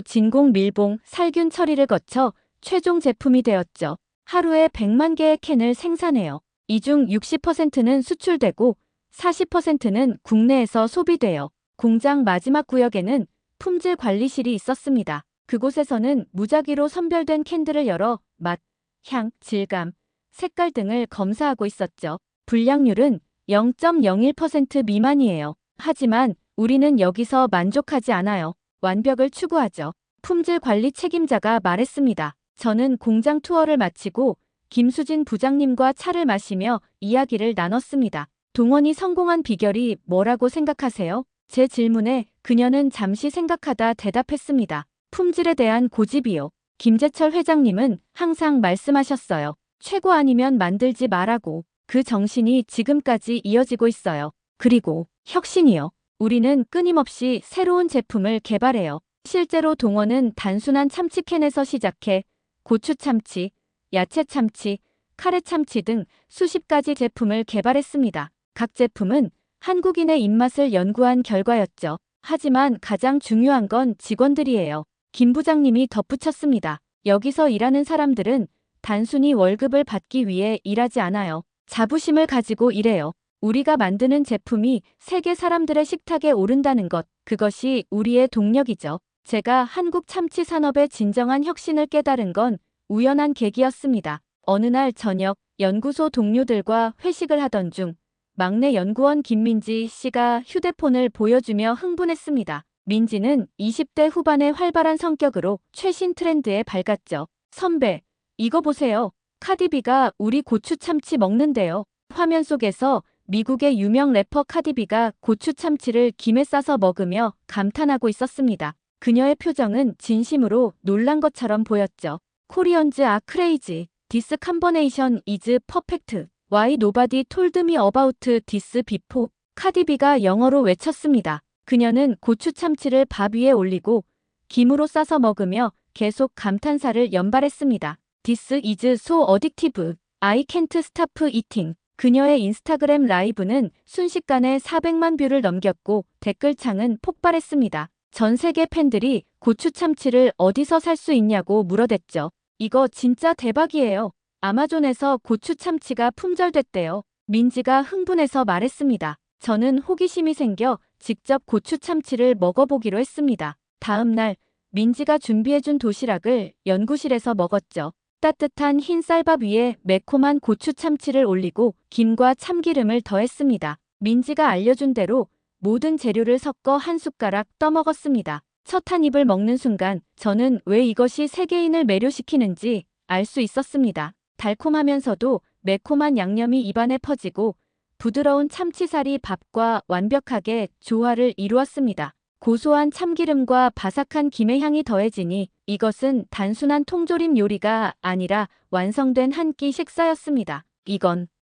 Speaker 1: 진공 밀봉, 살균 처리를 거쳐 최종 제품이 되었죠. 하루에 100만 개의 캔을 생산해요. 이 중 60%는 수출되고 40%는 국내에서 소비돼요. 공장 마지막 구역에는 품질 관리실이 있었습니다. 그곳에서는 무작위로 선별된 캔들을 열어 맛, 향, 질감, 색깔 등을 검사하고 있었죠. 불량률은 0.01% 미만이에요. 하지만 우리는 여기서 만족하지 않아요. 완벽을 추구하죠. 품질 관리 책임자가 말했습니다. 저는 공장 투어를 마치고 김수진 부장님과 차를 마시며 이야기를 나눴습니다. 동원이 성공한 비결이 뭐라고 생각하세요? 제 질문에 그녀는 잠시 생각하다 대답했습니다. 품질에 대한 고집이요. 김재철 회장님은 항상 말씀하셨어요. 최고 아니면 만들지 말라고. 그 정신이 지금까지 이어지고 있어요. 그리고 혁신이요. 우리는 끊임없이 새로운 제품을 개발해요. 실제로 동원은 단순한 참치캔에서 시작해 고추참치, 야채참치, 카레참치 등 수십 가지 제품을 개발했습니다. 각 제품은 한국인의 입맛을 연구한 결과였죠. 하지만 가장 중요한 건 직원들이에요. 김 부장님이 덧붙였습니다. 여기서 일하는 사람들은 단순히 월급을 받기 위해 일하지 않아요. 자부심을 가지고 일해요. 우리가 만드는 제품이 세계 사람들의 식탁에 오른다는 것, 그것이 우리의 동력이죠. 제가 한국 참치 산업의 진정한 혁신을 깨달은 건 우연한 계기였습니다. 어느 날 저녁 연구소 동료들과 회식을 하던 중 막내 연구원 김민지 씨가 휴대폰을 보여주며 흥분했습니다. 민지는 20대 후반의 활발한 성격으로 최신 트렌드에 밝았죠. 선배, 이거 보세요. 카디비가 우리 고추 참치 먹는데요. 화면 속에서 미국의 유명 래퍼 카디비가 고추 참치를 김에 싸서 먹으며 감탄하고 있었습니다. 그녀의 표정은 진심으로 놀란 것처럼 보였죠. 코리언즈 아 크레이지. This combination is perfect. Why nobody told me about this before? 카디비가 영어로 외쳤습니다. 그녀는 고추 참치를 밥 위에 올리고 김으로 싸서 먹으며 계속 감탄사를 연발했습니다. This is so addictive. I can't stop eating. 그녀의 인스타그램 라이브는 순식간에 400만 뷰를 넘겼고 댓글창은 폭발했습니다. 전 세계 팬들이 고추 참치를 어디서 살 수 있냐고 물어댔죠. 이거 진짜 대박이에요. 아마존에서 고추 참치가 품절됐대요. 민지가 흥분해서 말했습니다. 저는 호기심이 생겨 직접 고추 참치를 먹어보기로 했습니다. 다음 날 민지가 준비해준 도시락을 연구실에서 먹었죠. 따뜻한 흰 쌀밥 위에 매콤한 고추 참치를 올리고 김과 참기름을 더했습니다. 민지가 알려준 대로 모든 재료를 섞어 한 숟가락 떠먹었습니다. 첫 한 입을 먹는 순간 저는 왜 이것이 세계인을 매료시키는지 알 수 있었습니다. 달콤하면서도 매콤한 양념이 입안에 퍼지고 부드러운 참치살이 밥과 완벽하게 조화를 이루었습니다. 고소한 참기름과 바삭한 김의 향이 더해지니 이것은 단순한 통조림 요리가 아니라 완성된 한 끼 식사였습니다.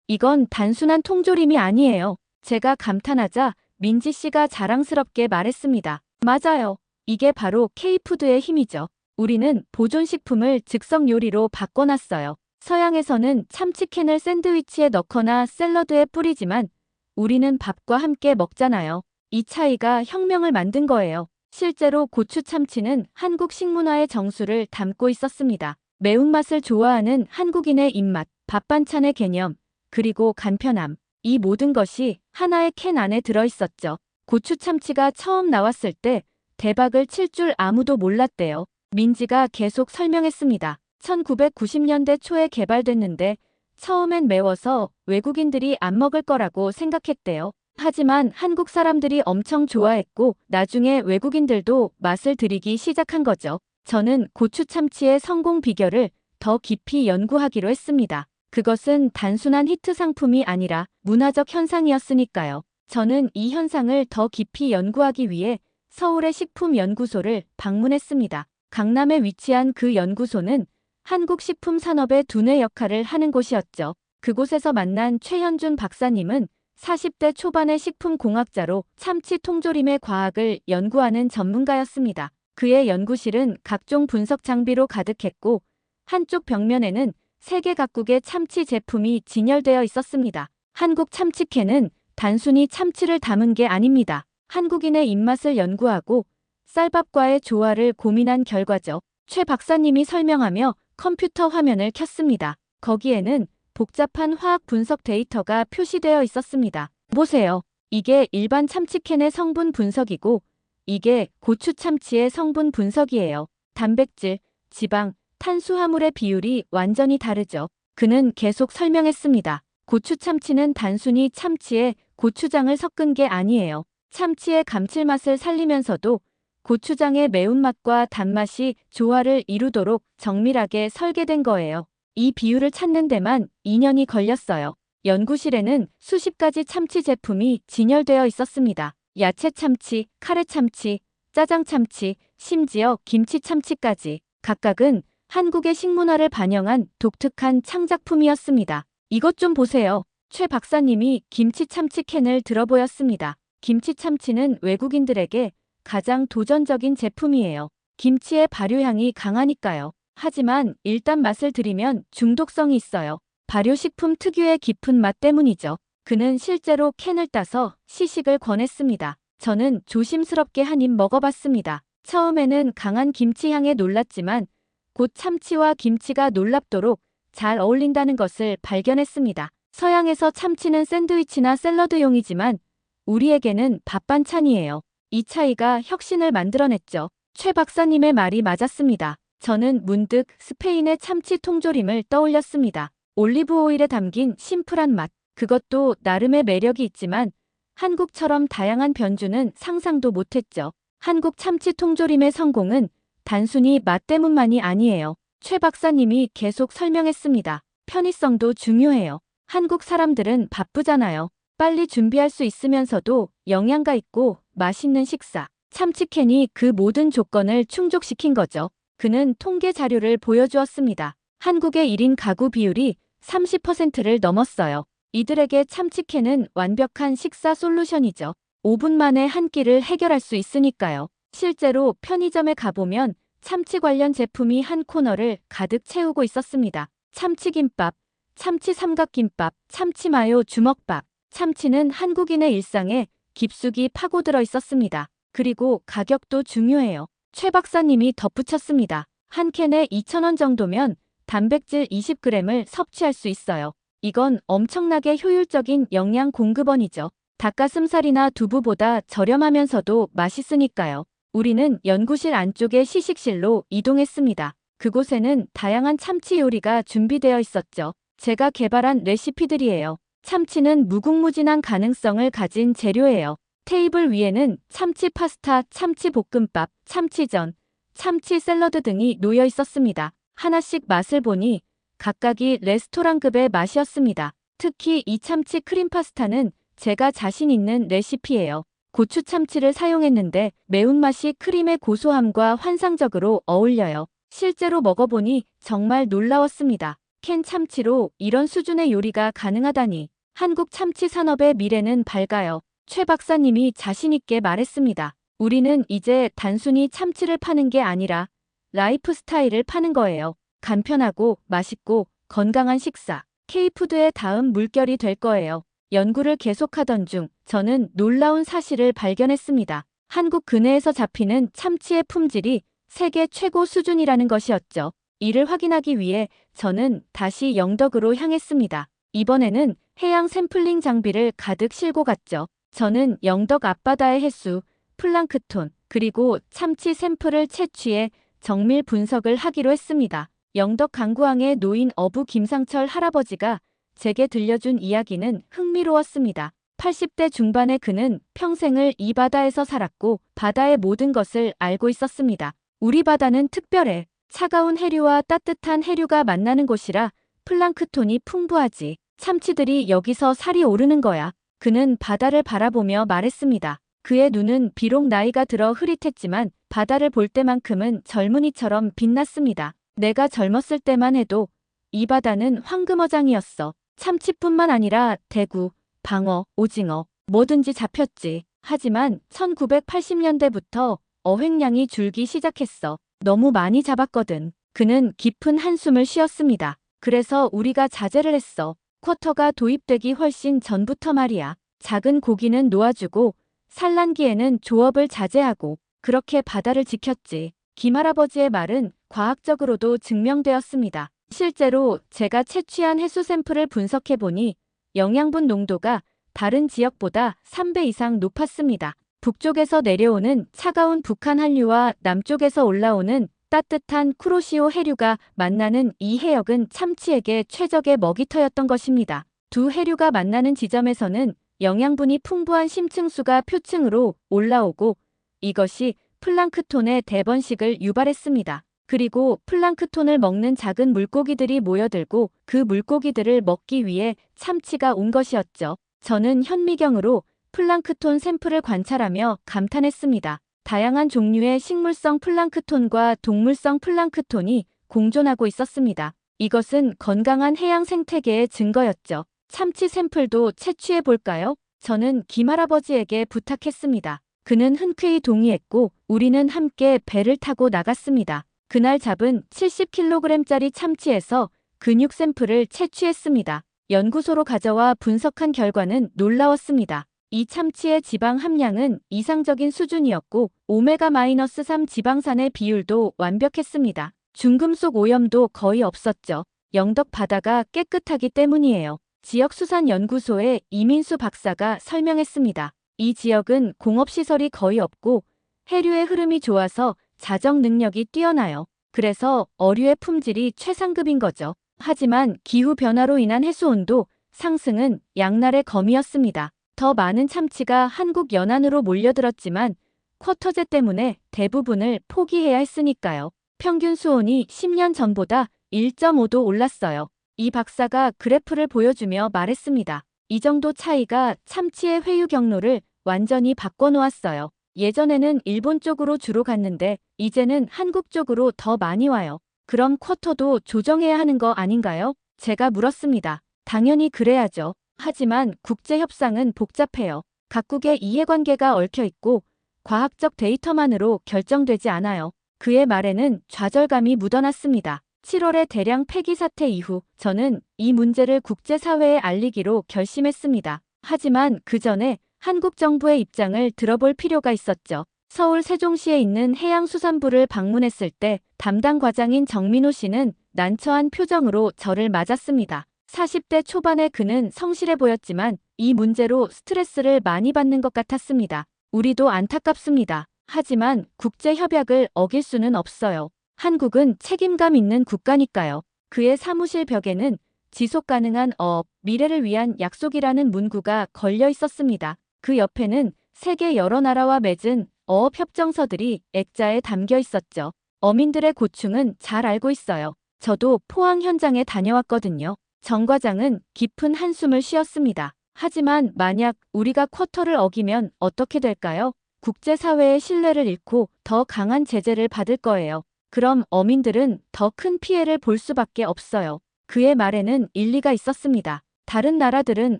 Speaker 1: 이건 단순한 통조림이 아니에요. 제가 감탄하자 민지 씨가 자랑스럽게 말했습니다. 맞아요. 이게 바로 K푸드의 힘이죠. 우리는 보존식품을 즉석 요리로 바꿔놨어요. 서양에서는 참치캔을 샌드위치에 넣거나 샐러드에 뿌리지만 우리는 밥과 함께 먹잖아요. 이 차이가 혁명을 만든 거예요. 실제로 고추 참치는 한국 식문화의 정수를 담고 있었습니다. 매운맛을 좋아하는 한국인의 입맛, 밥 반찬의 개념, 그리고 간편함. 이 모든 것이 하나의 캔 안에 들어있었죠. 고추 참치가 처음 나왔을 때 대박을 칠 줄 아무도 몰랐대요. 민지가 계속 설명했습니다. 1990년대 초에 개발됐는데 처음엔 매워서 외국인들이 안 먹을 거라고 생각했대요. 하지만 한국 사람들이 엄청 좋아했고 나중에 외국인들도 맛을 들이기 시작한 거죠. 저는 고추 참치의 성공 비결을 더 깊이 연구하기로 했습니다. 그것은 단순한 히트 상품이 아니라 문화적 현상이었으니까요. 저는 이 현상을 더 깊이 연구하기 위해 서울의 식품연구소를 방문했습니다. 강남에 위치한 그 연구소는 한국 식품 산업의 두뇌 역할을 하는 곳이었죠. 그곳에서 만난 최현준 박사님은 40대 초반의 식품공학자로 참치 통조림의 과학을 연구하는 전문가였습니다. 그의 연구실은 각종 분석 장비로 가득했고 한쪽 벽면에는 세계 각국의 참치 제품이 진열되어 있었습니다. 한국 참치캔은 단순히 참치를 담은 게 아닙니다. 한국인의 입맛을 연구하고 쌀밥과의 조화를 고민한 결과죠. 최 박사님이 설명하며 컴퓨터 화면을 켰습니다. 거기에는 복잡한 화학 분석 데이터가 표시되어 있었습니다. 보세요. 이게 일반 참치캔의 성분 분석이고 이게 고추 참치의 성분 분석이에요. 단백질, 지방, 탄수화물의 비율이 완전히 다르죠. 그는 계속 설명했습니다. 고추 참치는 단순히 참치에 고추장을 섞은 게 아니에요. 참치의 감칠맛을 살리면서도 고추장의 매운맛과 단맛이 조화를 이루도록 정밀하게 설계된 거예요. 이 비율을 찾는 데만 2년이 걸렸어요. 연구실에는 수십 가지 참치 제품이 진열되어 있었습니다. 야채 참치, 카레 참치, 짜장 참치, 심지어 김치 참치까지. 각각은 한국의 식문화를 반영한 독특한 창작품이었습니다. 이것 좀 보세요. 최 박사님이 김치 참치 캔을 들어보였습니다. 김치 참치는 외국인들에게 가장 도전적인 제품이에요. 김치의 발효향이 강하니까요. 하지만 일단 맛을 들이면 중독성이 있어요. 발효식품 특유의 깊은 맛 때문이죠. 그는 실제로 캔을 따서 시식을 권했습니다. 저는 조심스럽게 한 입 먹어봤습니다. 처음에는 강한 김치 향에 놀랐지만 곧 참치와 김치가 놀랍도록 잘 어울린다는 것을 발견했습니다. 서양에서 참치는 샌드위치나 샐러드용이지만 우리에게는 밥 반찬이에요. 이 차이가 혁신을 만들어냈죠. 최 박사님의 말이 맞았습니다. 저는 문득 스페인의 참치 통조림을 떠올렸습니다. 올리브 오일에 담긴 심플한 맛. 그것도 나름의 매력이 있지만 한국처럼 다양한 변주는 상상도 못했죠. 한국 참치 통조림의 성공은 단순히 맛 때문만이 아니에요. 최 박사님이 계속 설명했습니다. 편의성도 중요해요. 한국 사람들은 바쁘잖아요. 빨리 준비할 수 있으면서도 영양가 있고 맛있는 식사. 참치캔이 그 모든 조건을 충족시킨 거죠. 그는 통계 자료를 보여주었습니다. 한국의 1인 가구 비율이 30%를 넘었어요. 이들에게 참치캔은 완벽한 식사 솔루션이죠. 5분 만에 한 끼를 해결할 수 있으니까요. 실제로 편의점에 가보면 참치 관련 제품이 한 코너를 가득 채우고 있었습니다. 참치김밥, 참치 삼각김밥, 참치 마요 주먹밥. 참치는 한국인의 일상에 깊숙이 파고들어 있었습니다. 그리고 가격도 중요해요. 최 박사님이 덧붙였습니다. 한 캔에 2,000원 정도면 단백질 20g을 섭취할 수 있어요. 이건 엄청나게 효율적인 영양 공급원이죠. 닭가슴살이나 두부보다 저렴하면서도 맛있으니까요. 우리는 연구실 안쪽의 시식실로 이동했습니다. 그곳에는 다양한 참치 요리가 준비되어 있었죠. 제가 개발한 레시피들이에요. 참치는 무궁무진한 가능성을 가진 재료예요. 테이블 위에는 참치 파스타, 참치 볶음밥, 참치전, 참치 샐러드 등이 놓여 있었습니다. 하나씩 맛을 보니 각각이 레스토랑급의 맛이었습니다. 특히 이 참치 크림 파스타는 제가 자신 있는 레시피예요. 고추 참치를 사용했는데 매운맛이 크림의 고소함과 환상적으로 어울려요. 실제로 먹어보니 정말 놀라웠습니다. 캔 참치로 이런 수준의 요리가 가능하다니. 한국 참치 산업의 미래는 밝아요. 최 박사님이 자신있게 말했습니다. 우리는 이제 단순히 참치를 파는 게 아니라 라이프 스타일을 파는 거예요. 간편하고 맛있고 건강한 식사. K푸드의 다음 물결이 될 거예요. 연구를 계속하던 중 저는 놀라운 사실을 발견했습니다. 한국 근해에서 잡히는 참치의 품질이 세계 최고 수준이라는 것이었죠. 이를 확인하기 위해 저는 다시 영덕으로 향했습니다. 이번에는 해양 샘플링 장비를 가득 싣고 갔죠. 저는 영덕 앞바다의 해수, 플랑크톤, 그리고 참치 샘플을 채취해 정밀 분석을 하기로 했습니다. 영덕 강구항에 놓인 어부 김상철 할아버지가 제게 들려준 이야기는 흥미로웠습니다. 80대 중반의 그는 평생을 이 바다에서 살았고 바다의 모든 것을 알고 있었습니다. 우리 바다는 특별해. 차가운 해류와 따뜻한 해류가 만나는 곳이라 플랑크톤이 풍부하지. 참치들이 여기서 살이 오르는 거야. 그는 바다를 바라보며 말했습니다. 그의 눈은 비록 나이가 들어 흐릿했지만 바다를 볼 때만큼은 젊은이처럼 빛났습니다. 내가 젊었을 때만 해도 이 바다는 황금어장이었어. 참치뿐만 아니라 대구, 방어, 오징어, 뭐든지 잡혔지. 하지만 1980년대부터 어획량이 줄기 시작했어. 너무 많이 잡았거든. 그는 깊은 한숨을 쉬었습니다. 그래서 우리가 자제를 했어. 쿼터가 도입되기 훨씬 전부터 말이야. 작은 고기는 놓아주고 산란기에는 조업을 자제하고 그렇게 바다를 지켰지. 김할아버지의 말은 과학적으로도 증명되었습니다. 실제로 제가 채취한 해수 샘플을 분석해보니 영양분 농도가 다른 지역보다 3배 이상 높았습니다. 북쪽에서 내려오는 차가운 북한 한류와 남쪽에서 올라오는 따뜻한 쿠로시오 해류가 만나는 이 해역은 참치에게 최적의 먹이터였던 것입니다. 두 해류가 만나는 지점에서는 영양분이 풍부한 심층수가 표층으로 올라오고 이것이 플랑크톤의 대번식을 유발했습니다. 그리고 플랑크톤을 먹는 작은 물고기들이 모여들고 그 물고기들을 먹기 위해 참치가 온 것이었죠. 저는 현미경으로 플랑크톤 샘플을 관찰하며 감탄했습니다. 다양한 종류의 식물성 플랑크톤과 동물성 플랑크톤이 공존하고 있었습니다. 이것은 건강한 해양 생태계의 증거였죠. 참치 샘플도 채취해 볼까요? 저는 김할아버지에게 부탁했습니다. 그는 흔쾌히 동의했고 우리는 함께 배를 타고 나갔습니다. 그날 잡은 70kg짜리 참치에서 근육 샘플을 채취했습니다. 연구소로 가져와 분석한 결과는 놀라웠습니다. 이 참치의 지방 함량은 이상적인 수준이었고 오메가-3 지방산의 비율도 완벽했습니다. 중금속 오염도 거의 없었죠. 영덕 바다가 깨끗하기 때문이에요. 지역수산연구소의 이민수 박사가 설명했습니다. 이 지역은 공업시설이 거의 없고 해류의 흐름이 좋아서 자정 능력이 뛰어나요. 그래서 어류의 품질이 최상급인 거죠. 하지만 기후변화로 인한 해수온도 상승은 양날의 검이었습니다. 더 많은 참치가 한국 연안으로 몰려들었지만 쿼터제 때문에 대부분을 포기해야 했으니까요. 평균 수온이 10년 전보다 1.5도 올랐어요. 이 박사가 그래프를 보여주며 말했습니다. 이 정도 차이가 참치의 회유 경로를 완전히 바꿔놓았어요. 예전에는 일본 쪽으로 주로 갔는데 이제는 한국 쪽으로 더 많이 와요. 그럼 쿼터도 조정해야 하는 거 아닌가요? 제가 물었습니다. 당연히 그래야죠. 하지만 국제협상은 복잡해요. 각국의 이해관계가 얽혀있고 과학적 데이터만으로 결정되지 않아요. 그의 말에는 좌절감이 묻어났습니다. 7월의 대량 폐기 사태 이후 저는 이 문제를 국제사회에 알리기로 결심했습니다. 하지만 그 전에 한국 정부의 입장을 들어볼 필요가 있었죠. 서울 세종시에 있는 해양수산부를 방문했을 때 담당 과장인 정민호 씨는 난처한 표정으로 저를 맞았습니다. 40대 초반의 그는 성실해 보였지만 이 문제로 스트레스를 많이 받는 것 같았습니다. 우리도 안타깝습니다. 하지만 국제협약을 어길 수는 없어요. 한국은 책임감 있는 국가니까요. 그의 사무실 벽에는 지속가능한 어업, 미래를 위한 약속이라는 문구가 걸려 있었습니다. 그 옆에는 세계 여러 나라와 맺은 어업 협정서들이 액자에 담겨 있었죠. 어민들의 고충은 잘 알고 있어요. 저도 포항 현장에 다녀왔거든요. 정 과장은 깊은 한숨을 쉬었습니다. 하지만 만약 우리가 쿼터를 어기면 어떻게 될까요? 국제사회의 신뢰를 잃고 더 강한 제재를 받을 거예요. 그럼 어민들은 더 큰 피해를 볼 수밖에 없어요. 그의 말에는 일리가 있었습니다. 다른 나라들은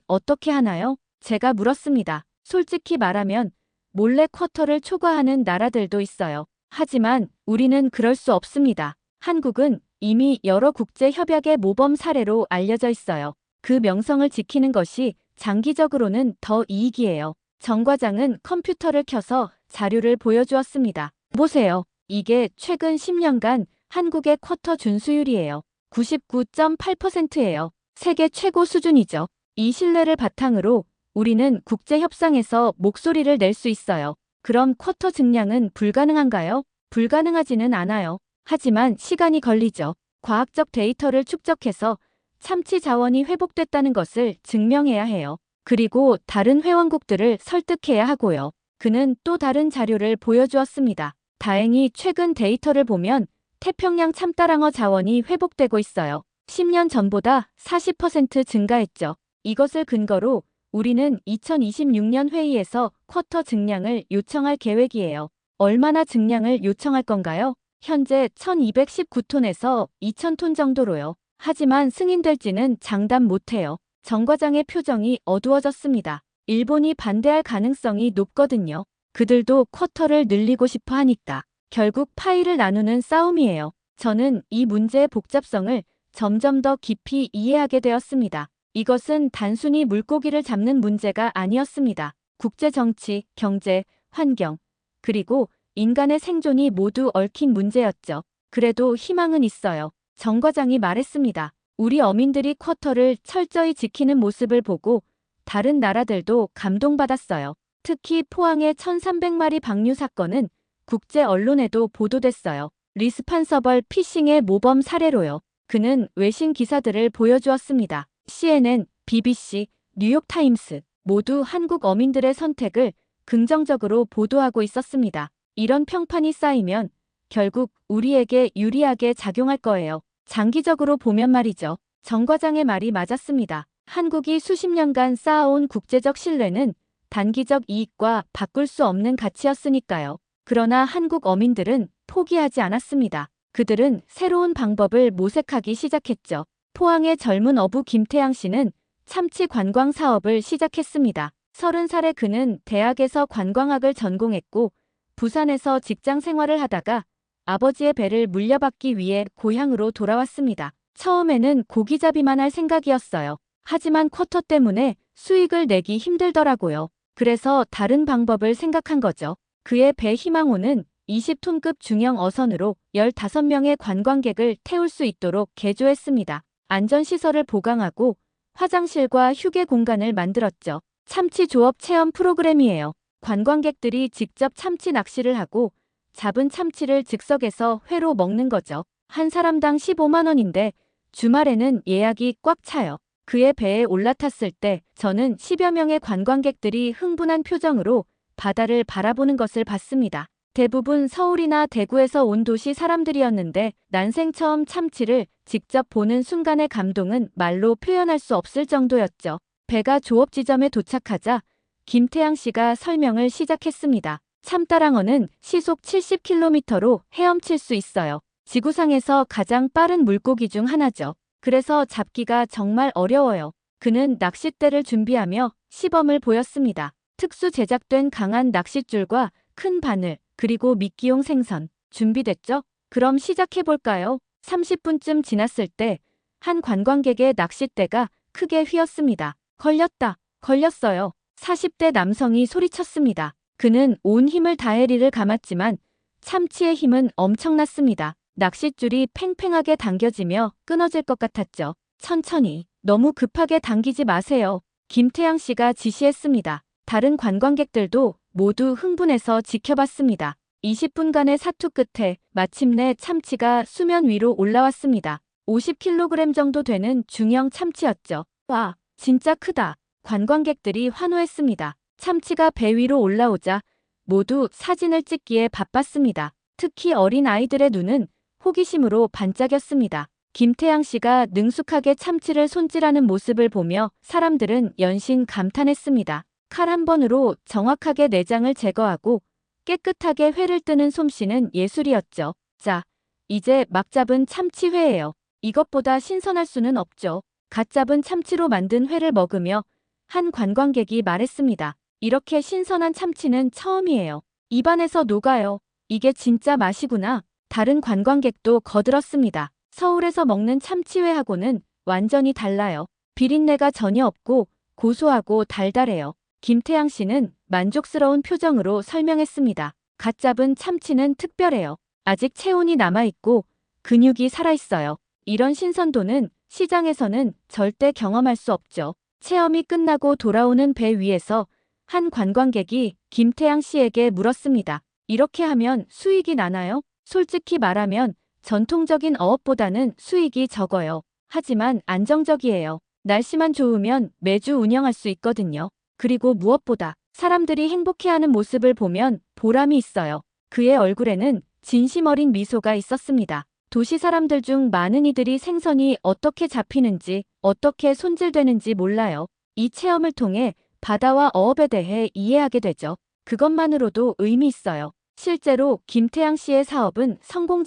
Speaker 1: 어떻게 하나요? 제가 물었습니다. 솔직히 말하면 몰래 쿼터를 초과하는 나라들도 있어요. 하지만 우리는 그럴 수 없습니다. 한국은 이미 여러 국제 협약의 모범 사례로 알려져 있어요. 그 명성을 지키는 것이 장기적으로는 더 이익이에요. 정 과장은 컴퓨터를 켜서 자료를 보여주었습니다. 보세요. 이게 최근 10년간 한국의 쿼터 준수율이에요. 99.8%예요. 세계 최고 수준이죠. 이 신뢰를 바탕으로 우리는 국제협상에서 목소리를 낼 수 있어요. 그럼 쿼터 증량은 불가능한가요? 불가능하지는 않아요. 하지만 시간이 걸리죠. 과학적 데이터를 축적해서 참치 자원이 회복됐다는 것을 증명해야 해요. 그리고 다른 회원국들을 설득해야 하고요. 그는 또 다른 자료를 보여주었습니다. 다행히 최근 데이터를 보면 태평양 참따랑어 자원이 회복되고 있어요. 10년 전보다 40% 증가했죠. 이것을 근거로 우리는 2026년 회의에서 쿼터 증량을 요청할 계획이에요. 얼마나 증량을 요청할 건가요? 현재 1219톤에서 2000톤 정도로요. 하지만 승인될지는 장담 못해요. 정 과장의 표정이 어두워졌습니다. 일본이 반대할 가능성이 높거든요. 그들도 쿼터를 늘리고 싶어 하니까. 결국 파이를 나누는 싸움이에요. 저는 이 문제의 복잡성을 점점 더 깊이 이해하게 되었습니다. 이것은 단순히 물고기를 잡는 문제가 아니었습니다. 국제 정치, 경제, 환경, 그리고 인간의 생존이 모두 얽힌 문제였죠. 그래도 희망은 있어요. 정 과장이 말했습니다. 우리 어민들이 쿼터를 철저히 지키는 모습을 보고 다른 나라들도 감동받았어요. 특히 포항의 1300마리 방류 사건은 국제 언론에도 보도됐어요. 리스판서벌 피싱의 모범 사례로요. 그는 외신 기사들을 보여주었습니다. CNN, BBC, 뉴욕타임스 모두 한국 어민들의 선택을 긍정적으로 보도하고 있었습니다. 이런 평판이 쌓이면 결국 우리에게 유리하게 작용할 거예요. 장기적으로 보면 말이죠. 정 과장의 말이 맞았습니다. 한국이 수십 년간 쌓아온 국제적 신뢰는 단기적 이익과 바꿀 수 없는 가치였으니까요. 그러나 한국 어민들은 포기하지 않았습니다. 그들은 새로운 방법을 모색하기 시작했죠. 포항의 젊은 어부 김태양 씨는 참치 관광 사업을 시작했습니다. 30살의 그는 대학에서 관광학을 전공했고 부산에서 직장 생활을 하다가 아버지의 배를 물려받기 위해 고향으로 돌아왔습니다. 처음에는 고기잡이만 할 생각이었어요. 하지만 쿼터 때문에 수익을 내기 힘들더라고요. 그래서 다른 방법을 생각한 거죠. 그의 배 희망호는 20톤급 중형 어선으로 15명의 관광객을 태울 수 있도록 개조했습니다. 안전시설을 보강하고 화장실과 휴게 공간을 만들었죠. 참치 조업 체험 프로그램이에요. 관광객들이 직접 참치 낚시를 하고 잡은 참치를 즉석에서 회로 먹는 거죠. 한 사람당 15만 원인데 주말에는 예약이 꽉 차요. 그의 배에 올라탔을 때 저는 10여 명의 관광객들이 흥분한 표정으로 바다를 바라보는 것을 봤습니다. 대부분 서울이나 대구에서 온 도시 사람들이었는데 난생 처음 참치를 직접 보는 순간의 감동은 말로 표현할 수 없을 정도였죠. 배가 조업 지점에 도착하자 김태양 씨가 설명을 시작했습니다. 참따랑어는 시속 70km로 헤엄칠 수 있어요. 지구상에서 가장 빠른 물고기 중 하나죠. 그래서 잡기가 정말 어려워요. 그는 낚싯대를 준비하며 시범을 보였습니다. 특수 제작된 강한 낚싯줄과 큰 바늘, 그리고 미끼용 생선. 준비됐죠? 그럼 시작해볼까요? 30분쯤 지났을 때 한 관광객의 낚싯대가 크게 휘었습니다. 걸렸다. 걸렸어요. 40대 남성이 소리쳤습니다. 그는 온 힘을 다해 리를 감았지만 참치의 힘은 엄청났습니다. 낚싯줄이 팽팽하게 당겨지며 끊어질 것 같았죠. 천천히, 너무 급하게 당기지 마세요. 김태양 씨가 지시했습니다. 다른 관광객들도 모두 흥분해서 지켜봤습니다. 20분간의 사투 끝에 마침내 참치가 수면 위로 올라왔습니다. 50kg 정도 되는 중형 참치였죠. 와, 진짜 크다. 관광객들이 환호했습니다. 참치가 배 위로 올라오자 모두 사진을 찍기에 바빴습니다. 특히 어린 아이들의 눈은 호기심으로 반짝였습니다. 김태양 씨가 능숙하게 참치를 손질하는 모습을 보며 사람들은 연신 감탄했습니다. 칼 한 번으로 정확하게 내장을 제거하고 깨끗하게 회를 뜨는 솜씨는 예술이었죠. 자, 이제 막 잡은 참치회예요. 이것보다 신선할 수는 없죠. 갓 잡은 참치로 만든 회를 먹으며 한 관광객이 말했습니다. 이렇게 신선한 참치는 처음이에요. 입안에서 녹아요. 이게 진짜 맛이구나. 다른 관광객도 거들었습니다. 서울에서 먹는 참치회하고는 완전히 달라요. 비린내가 전혀 없고 고소하고 달달해요. 김태양 씨는 만족스러운 표정으로 설명했습니다. 갓 잡은 참치는 특별해요. 아직 체온이 남아있고 근육이 살아있어요. 이런 신선도는 시장에서는 절대 경험할 수 없죠. 체험이 끝나고 돌아오는 배 위에서 한 관광객이 김태양 씨에게 물었습니다. 이렇게 하면 수익이 나나요? 솔직히 말하면 전통적인 어업보다는 수익이 적어요. 하지만 안정적이에요. 날씨만 좋으면 매주 운영할 수 있거든요. 그리고 무엇보다 사람들이 행복해하는 모습을 보면 보람이 있어요. 그의 얼굴에는 진심 어린 미소가 있었습니다. 도시 사람들 중 많은 이들이 생선이 어떻게 잡히는지, 어떻게 손질되는지 몰라요. 이 체험을 통해 바다와 어업에 대해 이해하게 되죠. 그것만으로도 의미 있어요. 실제로 김태양 씨의 사업은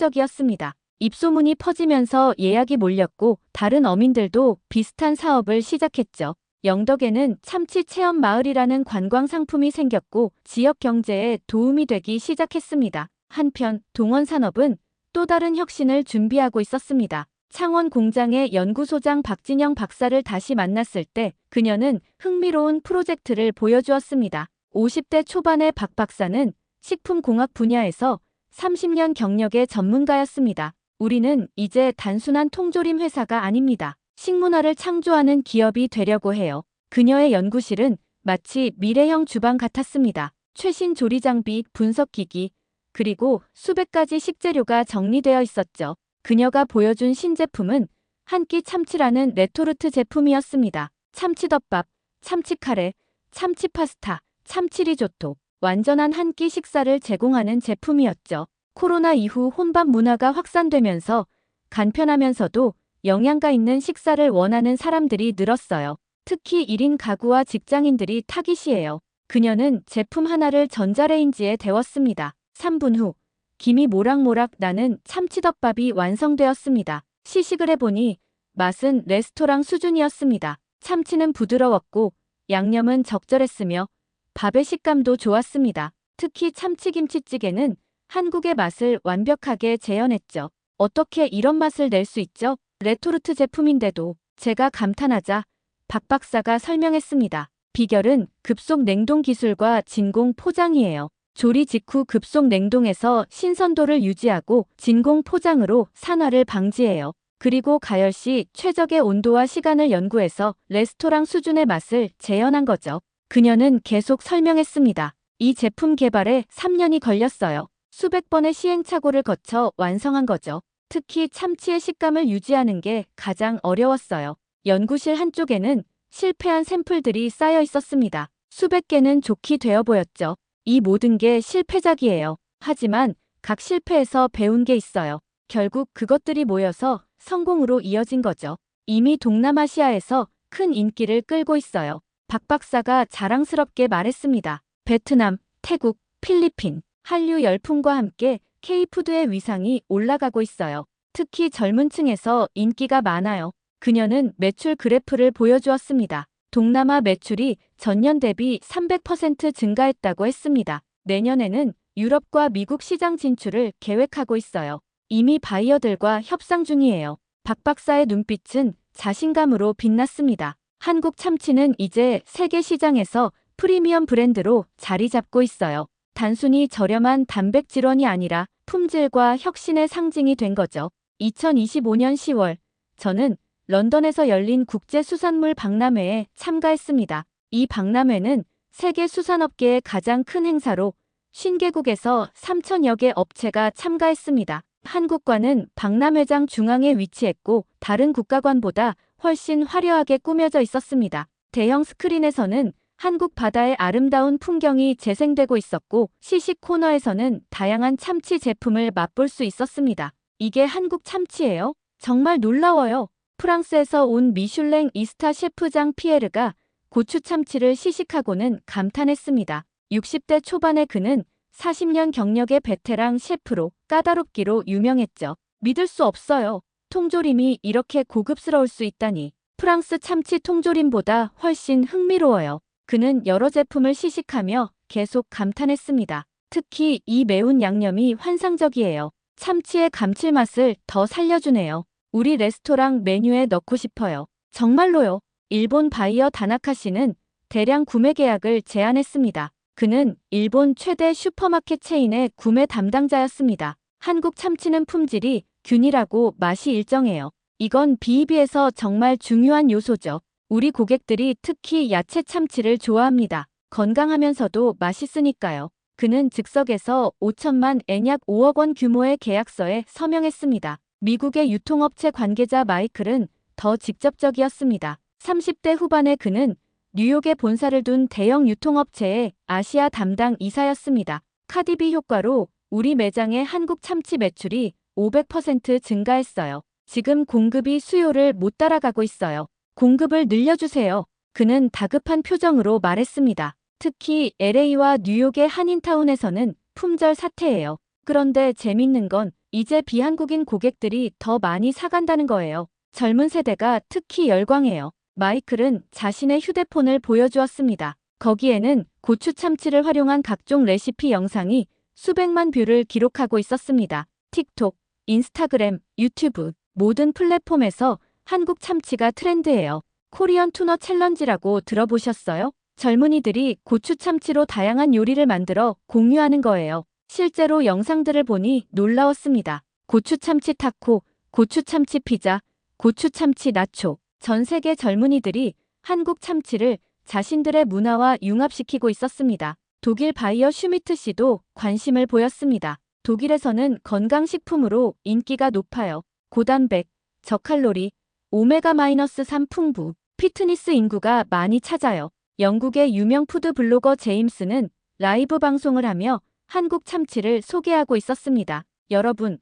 Speaker 1: 성공적이었습니다. 입소문이 퍼지면서 예약이 몰렸고 다른 어민들도 비슷한 사업을 시작했죠. 영덕에는 참치 체험 마을이라는 관광 상품이 생겼고 지역 경제에 도움이 되기 시작했습니다. 한편 동원 산업은 또 다른 혁신을 준비하고 있었습니다. 창원 공장의 연구소장 박진영 박사를 다시 만났을 때 그녀는 흥미로운 프로젝트를 보여주었습니다. 50대 초반의 박 박사는 식품공학 분야에서 30년 경력의 전문가였습니다. 우리는 이제 단순한 통조림 회사가 아닙니다. 식문화를 창조하는 기업이 되려고 해요. 그녀의 연구실은 마치 미래형 주방 같았습니다. 최신 조리 장비, 분석기기, 그리고 수백 가지 식재료가 정리되어 있었죠. 그녀가 보여준 신제품은 한 끼 참치라는 레토르트 제품이었습니다. 참치덮밥, 참치카레, 참치파스타, 참치리조토. 완전한 한 끼 식사를 제공하는 제품이었죠. 코로나 이후 혼밥 문화가 확산되면서 간편하면서도 영양가 있는 식사를 원하는 사람들이 늘었어요. 특히 1인 가구와 직장인들이 타깃이에요. 그녀는 제품 하나를 전자레인지에 데웠습니다. 3분 후 김이 모락모락 나는 참치덮밥이 완성되었습니다. 시식을 해보니 맛은 레스토랑 수준이었습니다. 참치는 부드러웠고 양념은 적절했으며 밥의 식감도 좋았습니다. 특히 참치김치찌개는 한국의 맛을 완벽하게 재현했죠. 어떻게 이런 맛을 낼 수 있죠? 레토르트 제품인데도 제가 감탄하자 박 박사가 설명했습니다. 비결은 급속 냉동 기술과 진공 포장이에요. 조리 직후 급속 냉동에서 신선도를 유지하고 진공 포장으로 산화를 방지해요. 그리고 가열 시 최적의 온도와 시간을 연구해서 레스토랑 수준의 맛을 재현한 거죠. 그녀는 계속 설명했습니다. 이 제품 개발에 3년이 걸렸어요. 수백 번의 시행착오를 거쳐 완성한 거죠. 특히 참치의 식감을 유지하는 게 가장 어려웠어요. 연구실 한쪽에는 실패한 샘플들이 쌓여 있었습니다. 수백 개는 좋게 되어 보였죠. 이 모든 게 실패작이에요. 하지만 각 실패에서 배운 게 있어요. 결국 그것들이 모여서 성공으로 이어진 거죠. 이미 동남아시아에서 큰 인기를 끌고 있어요. 박 박사가 자랑스럽게 말했습니다. 베트남, 태국, 필리핀, 한류 열풍과 함께 K푸드의 위상이 올라가고 있어요. 특히 젊은 층에서 인기가 많아요. 그녀는 매출 그래프를 보여주었습니다. 동남아 매출이 전년 대비 300% 증가했다고 했습니다. 내년에는 유럽과 미국 시장 진출을 계획하고 있어요. 이미 바이어들과 협상 중이에요. 박 박사의 눈빛은 자신감으로 빛났습니다. 한국 참치는 이제 세계 시장에서 프리미엄 브랜드로 자리 잡고 있어요. 단순히 저렴한 단백질원이 아니라 품질과 혁신의 상징이 된 거죠. 2025년 10월, 저는 런던에서 열린 국제수산물 박람회에 참가했습니다. 이 박람회는 세계 수산업계의 가장 큰 행사로 50개국에서 3,000여 개 업체가 참가했습니다. 한국관은 박람회장 중앙에 위치했고 다른 국가관보다 훨씬 화려하게 꾸며져 있었습니다. 대형 스크린에서는 한국 바다의 아름다운 풍경이 재생되고 있었고 시식 코너에서는 다양한 참치 제품을 맛볼 수 있었습니다. 이게 한국 참치예요? 정말 놀라워요. 프랑스에서 온 미슐랭 이스타 셰프 장 피에르가 고추 참치를 시식하고는 감탄했습니다. 60대 초반의 그는 40년 경력의 베테랑 셰프로 까다롭기로 유명했죠. 믿을 수 없어요. 통조림이 이렇게 고급스러울 수 있다니. 프랑스 참치 통조림보다 훨씬 흥미로워요. 그는 여러 제품을 시식하며 계속 감탄했습니다. 특히 이 매운 양념이 환상적이에요. 참치의 감칠맛을 더 살려주네요. 우리 레스토랑 메뉴에 넣고 싶어요. 정말로요. 일본 바이어 다나카 씨는 대량 구매 계약을 제안했습니다. 그는 일본 최대 슈퍼마켓 체인의 구매 담당자였습니다. 한국 참치는 품질이 균일하고 맛이 일정해요. 이건 비입에서 정말 중요한 요소죠. 우리 고객들이 특히 야채 참치를 좋아합니다. 건강하면서도 맛있으니까요. 그는 즉석에서 5천만 엔 약 5억 원 규모의 계약서에 서명했습니다. 미국의 유통업체 관계자 마이클은 더 직접적이었습니다. 30대 후반의 그는 뉴욕에 본사를 둔 대형 유통업체의 아시아 담당 이사였습니다. 카디비 효과로 우리 매장의 한국 참치 매출이 500% 증가했어요. 지금 공급이 수요를 못 따라가고 있어요. 공급을 늘려주세요. 그는 다급한 표정으로 말했습니다. 특히 LA와 뉴욕의 한인타운에서는 품절 사태예요. 그런데 재밌는 건 이제 비한국인 고객들이 더 많이 사간다는 거예요. 젊은 세대가 특히 열광해요. 마이클은 자신의 휴대폰을 보여주었습니다. 거기에는 고추 참치를 활용한 각종 레시피 영상이 수백만 뷰를 기록하고 있었습니다. 틱톡, 인스타그램, 유튜브 모든 플랫폼에서 한국 참치가 트렌드예요. 코리안 투너 챌린지라고 들어보셨어요? 젊은이들이 고추 참치로 다양한 요리를 만들어 공유하는 거예요. 실제로 영상들을 보니 놀라웠습니다. 고추 참치 타코, 고추 참치 피자, 고추 참치 나초. 전 세계 젊은이들이 한국 참치를 자신들의 문화와 융합시키고 있었습니다. 독일 바이어 슈미트 씨도 관심을 보였습니다. 독일에서는 건강식품으로 인기가 높아요. 고단백, 저칼로리, 오메가-3 풍부, 피트니스 인구가 많이 찾아요. 영국의 유명 푸드 블로거 제임스는 라이브 방송을 하며 한국 참치를 소개하고 있었습니다. 여러분,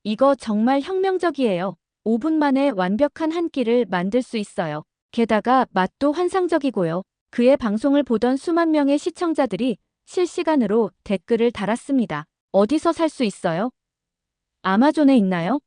Speaker 1: 이거 정말 혁명적이에요. 5분 만에 완벽한 한 끼를 만들 수 있어요. 게다가 맛도 환상적이고요. 그의 방송을 보던 수만 명의 시청자들이 실시간으로 댓글을 달았습니다. 어디서 살 수 있어요? 아마존에 있나요?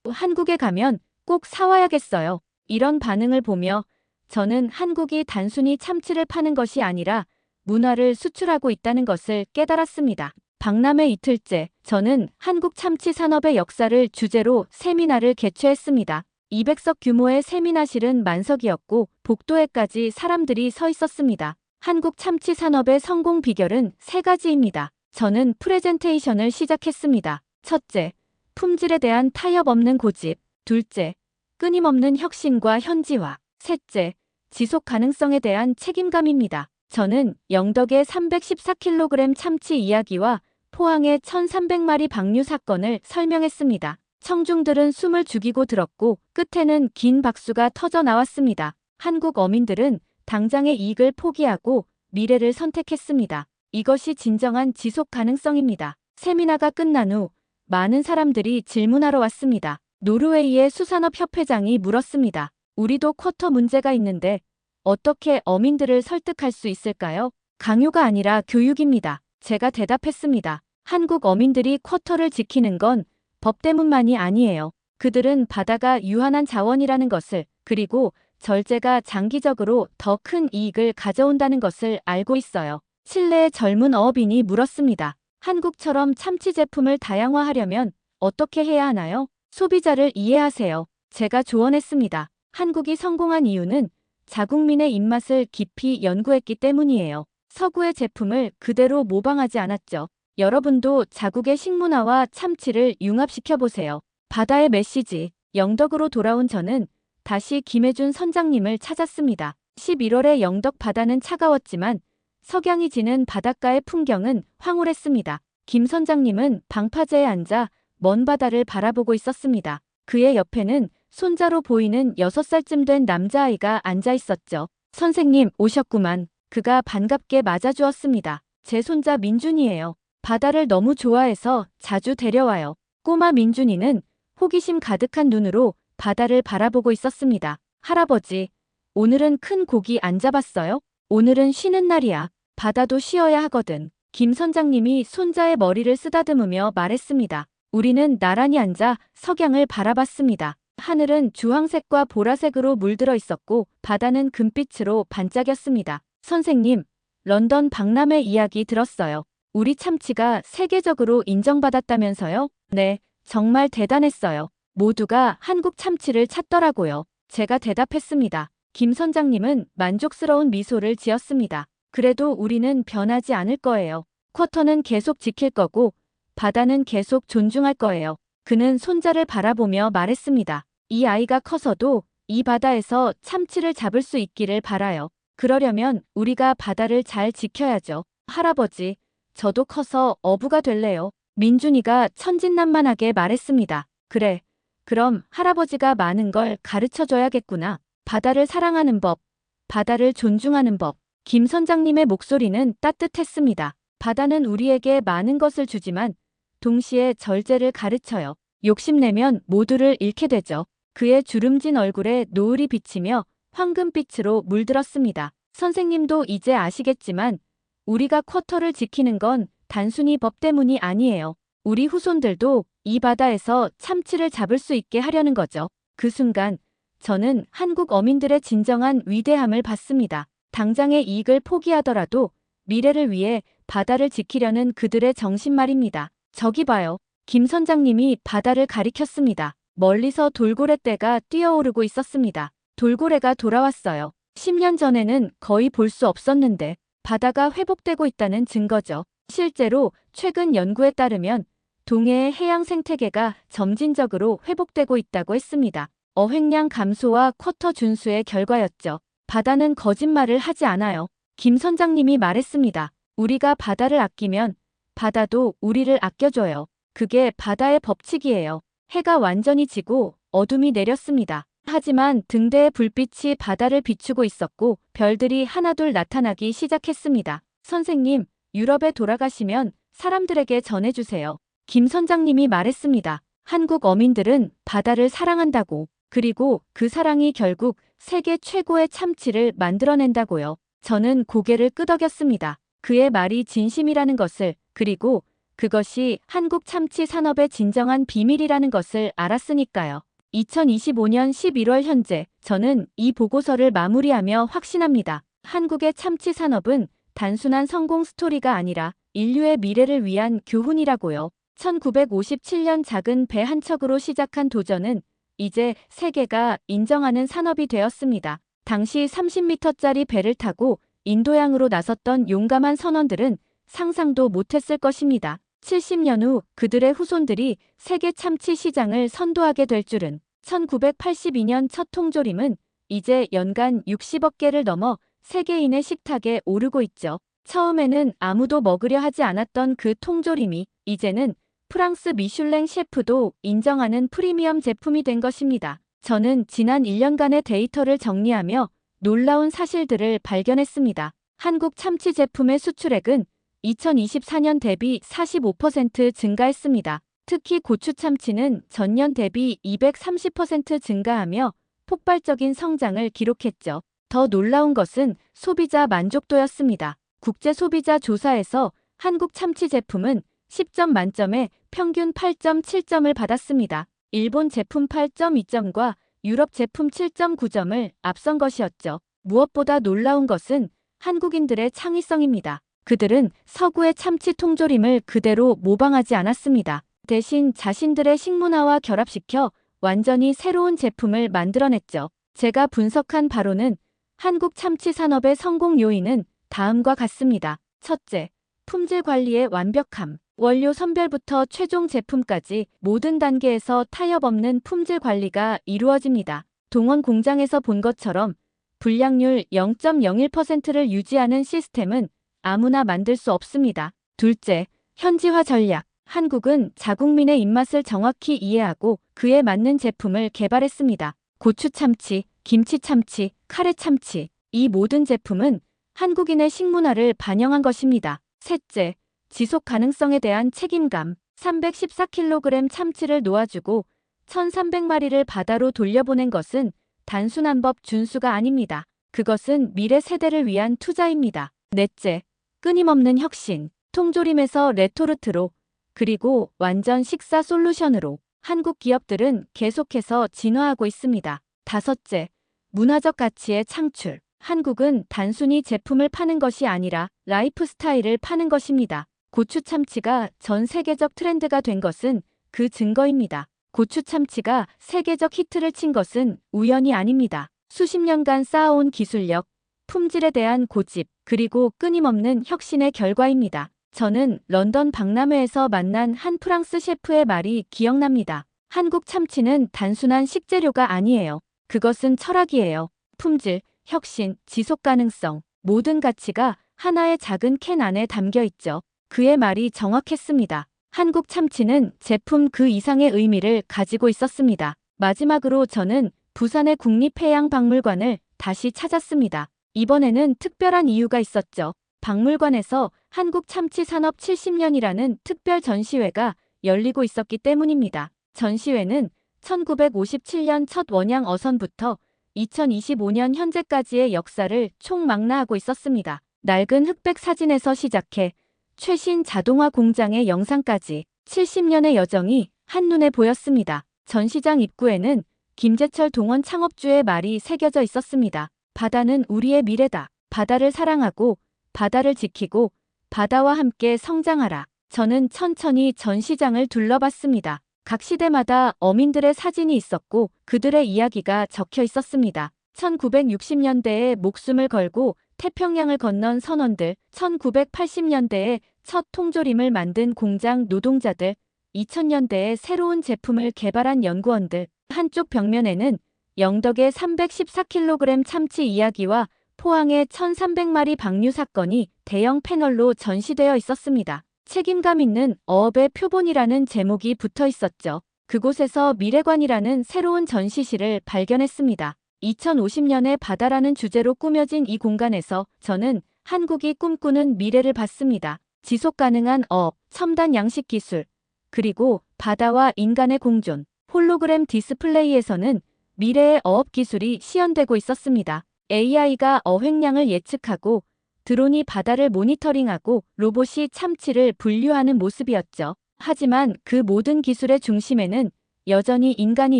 Speaker 1: 한국에 가면 꼭 사와야겠어요. 이런 반응을 보며 저는 한국이 단순히 참치를 파는 것이 아니라 문화를 수출하고 있다는 것을 깨달았습니다. 박람회 이틀째, 저는 한국 참치 산업의 역사를 주제로 세미나를 개최했습니다. 200석 규모의 세미나실은 만석이었고 복도에까지 사람들이 서 있었습니다. 한국 참치 산업의 성공 비결은 3가지입니다. 저는 프레젠테이션을 시작했습니다. 첫째, 품질에 대한 타협 없는 고집. 둘째, 끊임없는 혁신과 현지화. 셋째, 지속 가능성에 대한 책임감입니다. 저는 영덕의 314kg 참치 이야기와 포항의 1300마리 방류 사건을 설명했습니다. 청중들은 숨을 죽이고 들었고 끝에는 긴 박수가 터져 나왔습니다. 한국 어민들은 당장의 이익을 포기하고 미래를 선택했습니다. 이것이 진정한 지속 가능성입니다. 세미나가 끝난 후 많은 사람들이 질문하러 왔습니다. 노르웨이의 수산업협회장이 물었습니다. 우리도 쿼터 문제가 있는데 어떻게 어민들을 설득할 수 있을까요? 강요가 아니라 교육입니다. 제가 대답했습니다. 한국 어민들이 쿼터를 지키는 건 법 때문만이 아니에요. 그들은 바다가 유한한 자원이라는 것을, 그리고 절제가 장기적으로 더 큰 이익을 가져온다는 것을 알고 있어요. 칠레의 젊은 어업인이 물었습니다. 한국처럼 참치 제품을 다양화하려면 어떻게 해야 하나요? 소비자를 이해하세요. 제가 조언했습니다. 한국이 성공한 이유는 자국민의 입맛을 깊이 연구했기 때문이에요. 서구의 제품을 그대로 모방하지 않았죠. 여러분도 자국의 식문화와 참치를 융합시켜보세요. 바다의 메시지. 영덕으로 돌아온 저는 다시 김혜준 선장님을 찾았습니다. 11월의 영덕 바다는 차가웠지만 석양이 지는 바닷가의 풍경은 황홀했습니다. 김 선장님은 방파제에 앉아 먼 바다를 바라보고 있었습니다. 그의 옆에는 손자로 보이는 6살쯤 된 남자아이가 앉아 있었죠. 선생님, 오셨구만. 그가 반갑게 맞아주었습니다. 제 손자 민준이에요. 바다를 너무 좋아해서 자주 데려와요. 꼬마 민준이는 호기심 가득한 눈으로 바다를 바라보고 있었습니다. 할아버지, 오늘은 큰 고기 안 잡았어요? 오늘은 쉬는 날이야. 바다도 쉬어야 하거든. 김 선장님이 손자의 머리를 쓰다듬으며 말했습니다. 우리는 나란히 앉아 석양을 바라봤습니다. 하늘은 주황색과 보라색으로 물들어 있었고 바다는 금빛으로 반짝였습니다. 선생님, 런던 박람회 이야기 들었어요. 우리 참치가 세계적으로 인정받았다면서요? 네, 정말 대단했어요. 모두가 한국 참치를 찾더라고요. 제가 대답했습니다. 김 선장님은 만족스러운 미소를 지었습니다. 그래도 우리는 변하지 않을 거예요. 쿼터는 계속 지킬 거고 바다는 계속 존중할 거예요. 그는 손자를 바라보며 말했습니다. 이 아이가 커서도 이 바다에서 참치를 잡을 수 있기를 바라요. 그러려면 우리가 바다를 잘 지켜야죠. 할아버지, 저도 커서 어부가 될래요. 민준이가 천진난만하게 말했습니다. 그래, 그럼 할아버지가 많은 걸 가르쳐줘야겠구나. 바다를 사랑하는 법, 바다를 존중하는 법. 김 선장님의 목소리는 따뜻했습니다. 바다는 우리에게 많은 것을 주지만 동시에 절제를 가르쳐요. 욕심내면 모두를 잃게 되죠. 그의 주름진 얼굴에 노을이 비치며 황금빛으로 물들었습니다. 선생님도 이제 아시겠지만 우리가 쿼터를 지키는 건 단순히 법 때문이 아니에요. 우리 후손들도 이 바다에서 참치를 잡을 수 있게 하려는 거죠. 그 순간 저는 한국 어민들의 진정한 위대함을 봤습니다. 당장의 이익을 포기하더라도 미래를 위해 바다를 지키려는 그들의 정신 말입니다. 저기 봐요. 김 선장님이 바다를 가리켰습니다. 멀리서 돌고래떼가 뛰어오르고 있었습니다. 돌고래가 돌아왔어요. 10년 전에는 거의 볼 수 없었는데 바다가 회복되고 있다는 증거죠. 실제로 최근 연구에 따르면 동해의 해양 생태계가 점진적으로 회복되고 있다고 했습니다. 어획량 감소와 쿼터 준수의 결과였죠. 바다는 거짓말을 하지 않아요. 김 선장님이 말했습니다. 우리가 바다를 아끼면 바다도 우리를 아껴줘요. 그게 바다의 법칙이에요. 해가 완전히 지고 어둠이 내렸습니다. 하지만 등대의 불빛이 바다를 비추고 있었고 별들이 하나둘 나타나기 시작했습니다. 선생님, 유럽에 돌아가시면 사람들에게 전해주세요. 김 선장님이 말했습니다. 한국 어민들은 바다를 사랑한다고. 그리고 그 사랑이 결국 세계 최고의 참치를 만들어낸다고요. 저는 고개를 끄덕였습니다. 그의 말이 진심이라는 것을, 그리고 그것이 한국 참치 산업의 진정한 비밀이라는 것을 알았으니까요. 2025년 11월 현재 저는 이 보고서를 마무리하며 확신합니다. 한국의 참치 산업은 단순한 성공 스토리가 아니라 인류의 미래를 위한 교훈이라고요. 1957년 작은 배 한 척으로 시작한 도전은 이제 세계가 인정하는 산업이 되었습니다. 당시 30m짜리 배를 타고 인도양으로 나섰던 용감한 선원들은 상상도 못했을 것입니다. 70년 후 그들의 후손들이 세계 참치 시장을 선도하게 될 줄은. 1982년 첫 통조림은 이제 연간 60억 개를 넘어 세계인의 식탁에 오르고 있죠. 처음에는 아무도 먹으려 하지 않았던 그 통조림이 이제는 프랑스 미슐랭 셰프도 인정하는 프리미엄 제품이 된 것입니다. 저는 지난 1년간의 데이터를 정리하며 놀라운 사실들을 발견했습니다. 한국 참치 제품의 수출액은 2024년 대비 45% 증가했습니다. 특히 고추 참치는 전년 대비 230% 증가하며 폭발적인 성장을 기록했죠. 더 놀라운 것은 소비자 만족도였습니다. 국제 소비자 조사에서 한국 참치 제품은 10점 만점에 평균 8.7점을 받았습니다. 일본 제품 8.2점과 유럽 제품 7.9점을 앞선 것이었죠. 무엇보다 놀라운 것은 한국인들의 창의성입니다. 그들은 서구의 참치 통조림을 그대로 모방하지 않았습니다. 대신 자신들의 식문화와 결합시켜 완전히 새로운 제품을 만들어냈죠. 제가 분석한 바로는 한국 참치 산업의 성공 요인은 다음과 같습니다. 첫째, 품질 관리의 완벽함. 원료 선별부터 최종 제품까지 모든 단계에서 타협 없는 품질 관리가 이루어집니다. 동원 공장에서 본 것처럼 불량률 0.01%를 유지하는 시스템은 아무나 만들 수 없습니다. 둘째, 현지화 전략. 한국은 자국민의 입맛을 정확히 이해하고 그에 맞는 제품을 개발했습니다. 고추 참치, 김치 참치, 카레 참치. 이 모든 제품은 한국인의 식문화를 반영한 것입니다. 셋째, 지속 가능성에 대한 책임감. 314kg 참치를 놓아주고 1300마리를 바다로 돌려보낸 것은 단순한 법 준수가 아닙니다. 그것은 미래 세대를 위한 투자입니다. 넷째, 끊임없는 혁신. 통조림에서 레토르트로, 그리고 완전 식사 솔루션으로 한국 기업들은 계속해서 진화하고 있습니다. 다섯째, 문화적 가치의 창출. 한국은 단순히 제품을 파는 것이 아니라 라이프 스타일을 파는 것입니다. 고추 참치가 전 세계적 트렌드가 된 것은 그 증거입니다. 고추 참치가 세계적 히트를 친 것은 우연이 아닙니다. 수십 년간 쌓아온 기술력, 품질에 대한 고집, 그리고 끊임없는 혁신의 결과입니다. 저는 런던 박람회에서 만난 한 프랑스 셰프의 말이 기억납니다. 한국 참치는 단순한 식재료가 아니에요. 그것은 철학이에요. 품질, 혁신, 지속 가능성, 모든 가치가 하나의 작은 캔 안에 담겨 있죠. 그의 말이 정확했습니다. 한국 참치는 제품 그 이상의 의미를 가지고 있었습니다. 마지막으로 저는 부산의 국립해양박물관을 다시 찾았습니다. 이번에는 특별한 이유가 있었죠. 박물관에서 한국 참치 산업 70년이라는 특별 전시회가 열리고 있었기 때문입니다. 전시회는 1957년 첫 원양 어선부터 2025년 현재까지의 역사를 총망라하고 있었습니다. 낡은 흑백 사진에서 시작해 최신 자동화 공장의 영상까지 70년의 여정이 한눈에 보였습니다. 전시장 입구에는 김재철 동원 창업주의 말이 새겨져 있었습니다. 바다는 우리의 미래다. 바다를 사랑하고 바다를 지키고 바다와 함께 성장하라. 저는 천천히 전시장을 둘러봤습니다. 각 시대마다 어민들의 사진이 있었고 그들의 이야기가 적혀 있었습니다. 1960년대에 목숨을 걸고 태평양을 건넌 선원들, 1980년대에 첫 통조림을 만든 공장 노동자들, 2000년대에 새로운 제품을 개발한 연구원들. 한쪽 벽면에는 영덕의 314kg 참치 이야기와 포항의 1300마리 방류 사건이 대형 패널로 전시되어 있었습니다. 책임감 있는 어업의 표본이라는 제목이 붙어 있었죠. 그곳에서 미래관이라는 새로운 전시실을 발견했습니다. 2050년의 바다라는 주제로 꾸며진 이 공간에서 저는 한국이 꿈꾸는 미래를 봤습니다. 지속 가능한 어업, 첨단 양식 기술, 그리고 바다와 인간의 공존. 홀로그램 디스플레이에서는 미래의 어업 기술이 시연되고 있었습니다. AI가 어획량을 예측하고 드론이 바다를 모니터링하고 로봇이 참치를 분류하는 모습이었죠. 하지만 그 모든 기술의 중심에는 여전히 인간이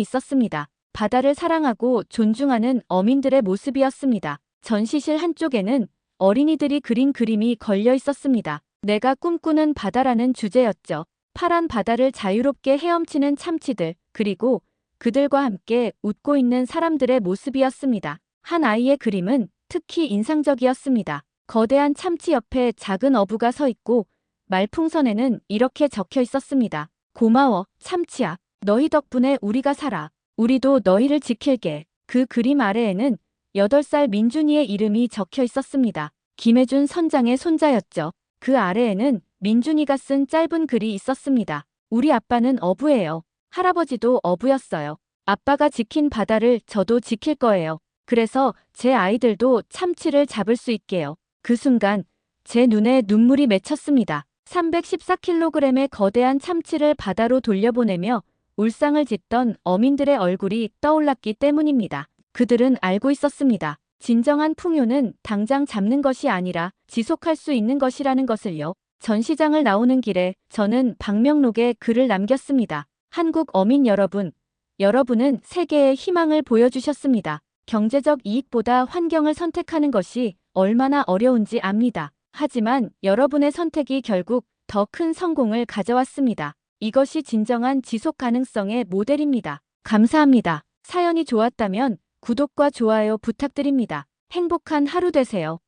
Speaker 1: 있었습니다. 바다를 사랑하고 존중하는 어민들의 모습이었습니다. 전시실 한쪽에는 어린이들이 그린 그림이 걸려 있었습니다. 내가 꿈꾸는 바다라는 주제였죠. 파란 바다를 자유롭게 헤엄치는 참치들, 그리고 그들과 함께 웃고 있는 사람들의 모습이었습니다. 한 아이의 그림은 특히 인상적이었습니다. 거대한 참치 옆에 작은 어부가 서 있고 말풍선에는 이렇게 적혀 있었습니다. 고마워, 참치야. 너희 덕분에 우리가 살아. 우리도 너희를 지킬게. 그 그림 아래에는 8살 민준이의 이름이 적혀 있었습니다. 김혜준 선장의 손자였죠. 그 아래에는 민준이가 쓴 짧은 글이 있었습니다. 우리 아빠는 어부예요. 할아버지도 어부였어요. 아빠가 지킨 바다를 저도 지킬 거예요. 그래서 제 아이들도 참치를 잡을 수 있게요. 그 순간 제 눈에 눈물이 맺혔습니다. 314kg의 거대한 참치를 바다로 돌려보내며 울상을 짓던 어민들의 얼굴이 떠올랐기 때문입니다. 그들은 알고 있었습니다. 진정한 풍요는 당장 잡는 것이 아니라 지속할 수 있는 것이라는 것을요. 전시장을 나오는 길에 저는 방명록에 글을 남겼습니다. 한국 어민 여러분, 여러분은 세계에 희망을 보여주셨습니다. 경제적 이익보다 환경을 선택하는 것이 얼마나 어려운지 압니다. 하지만 여러분의 선택이 결국 더 큰 성공을 가져왔습니다. 이것이 진정한 지속 가능성의 모델입니다. 감사합니다. 사연이 좋았다면 구독과 좋아요 부탁드립니다. 행복한 하루 되세요.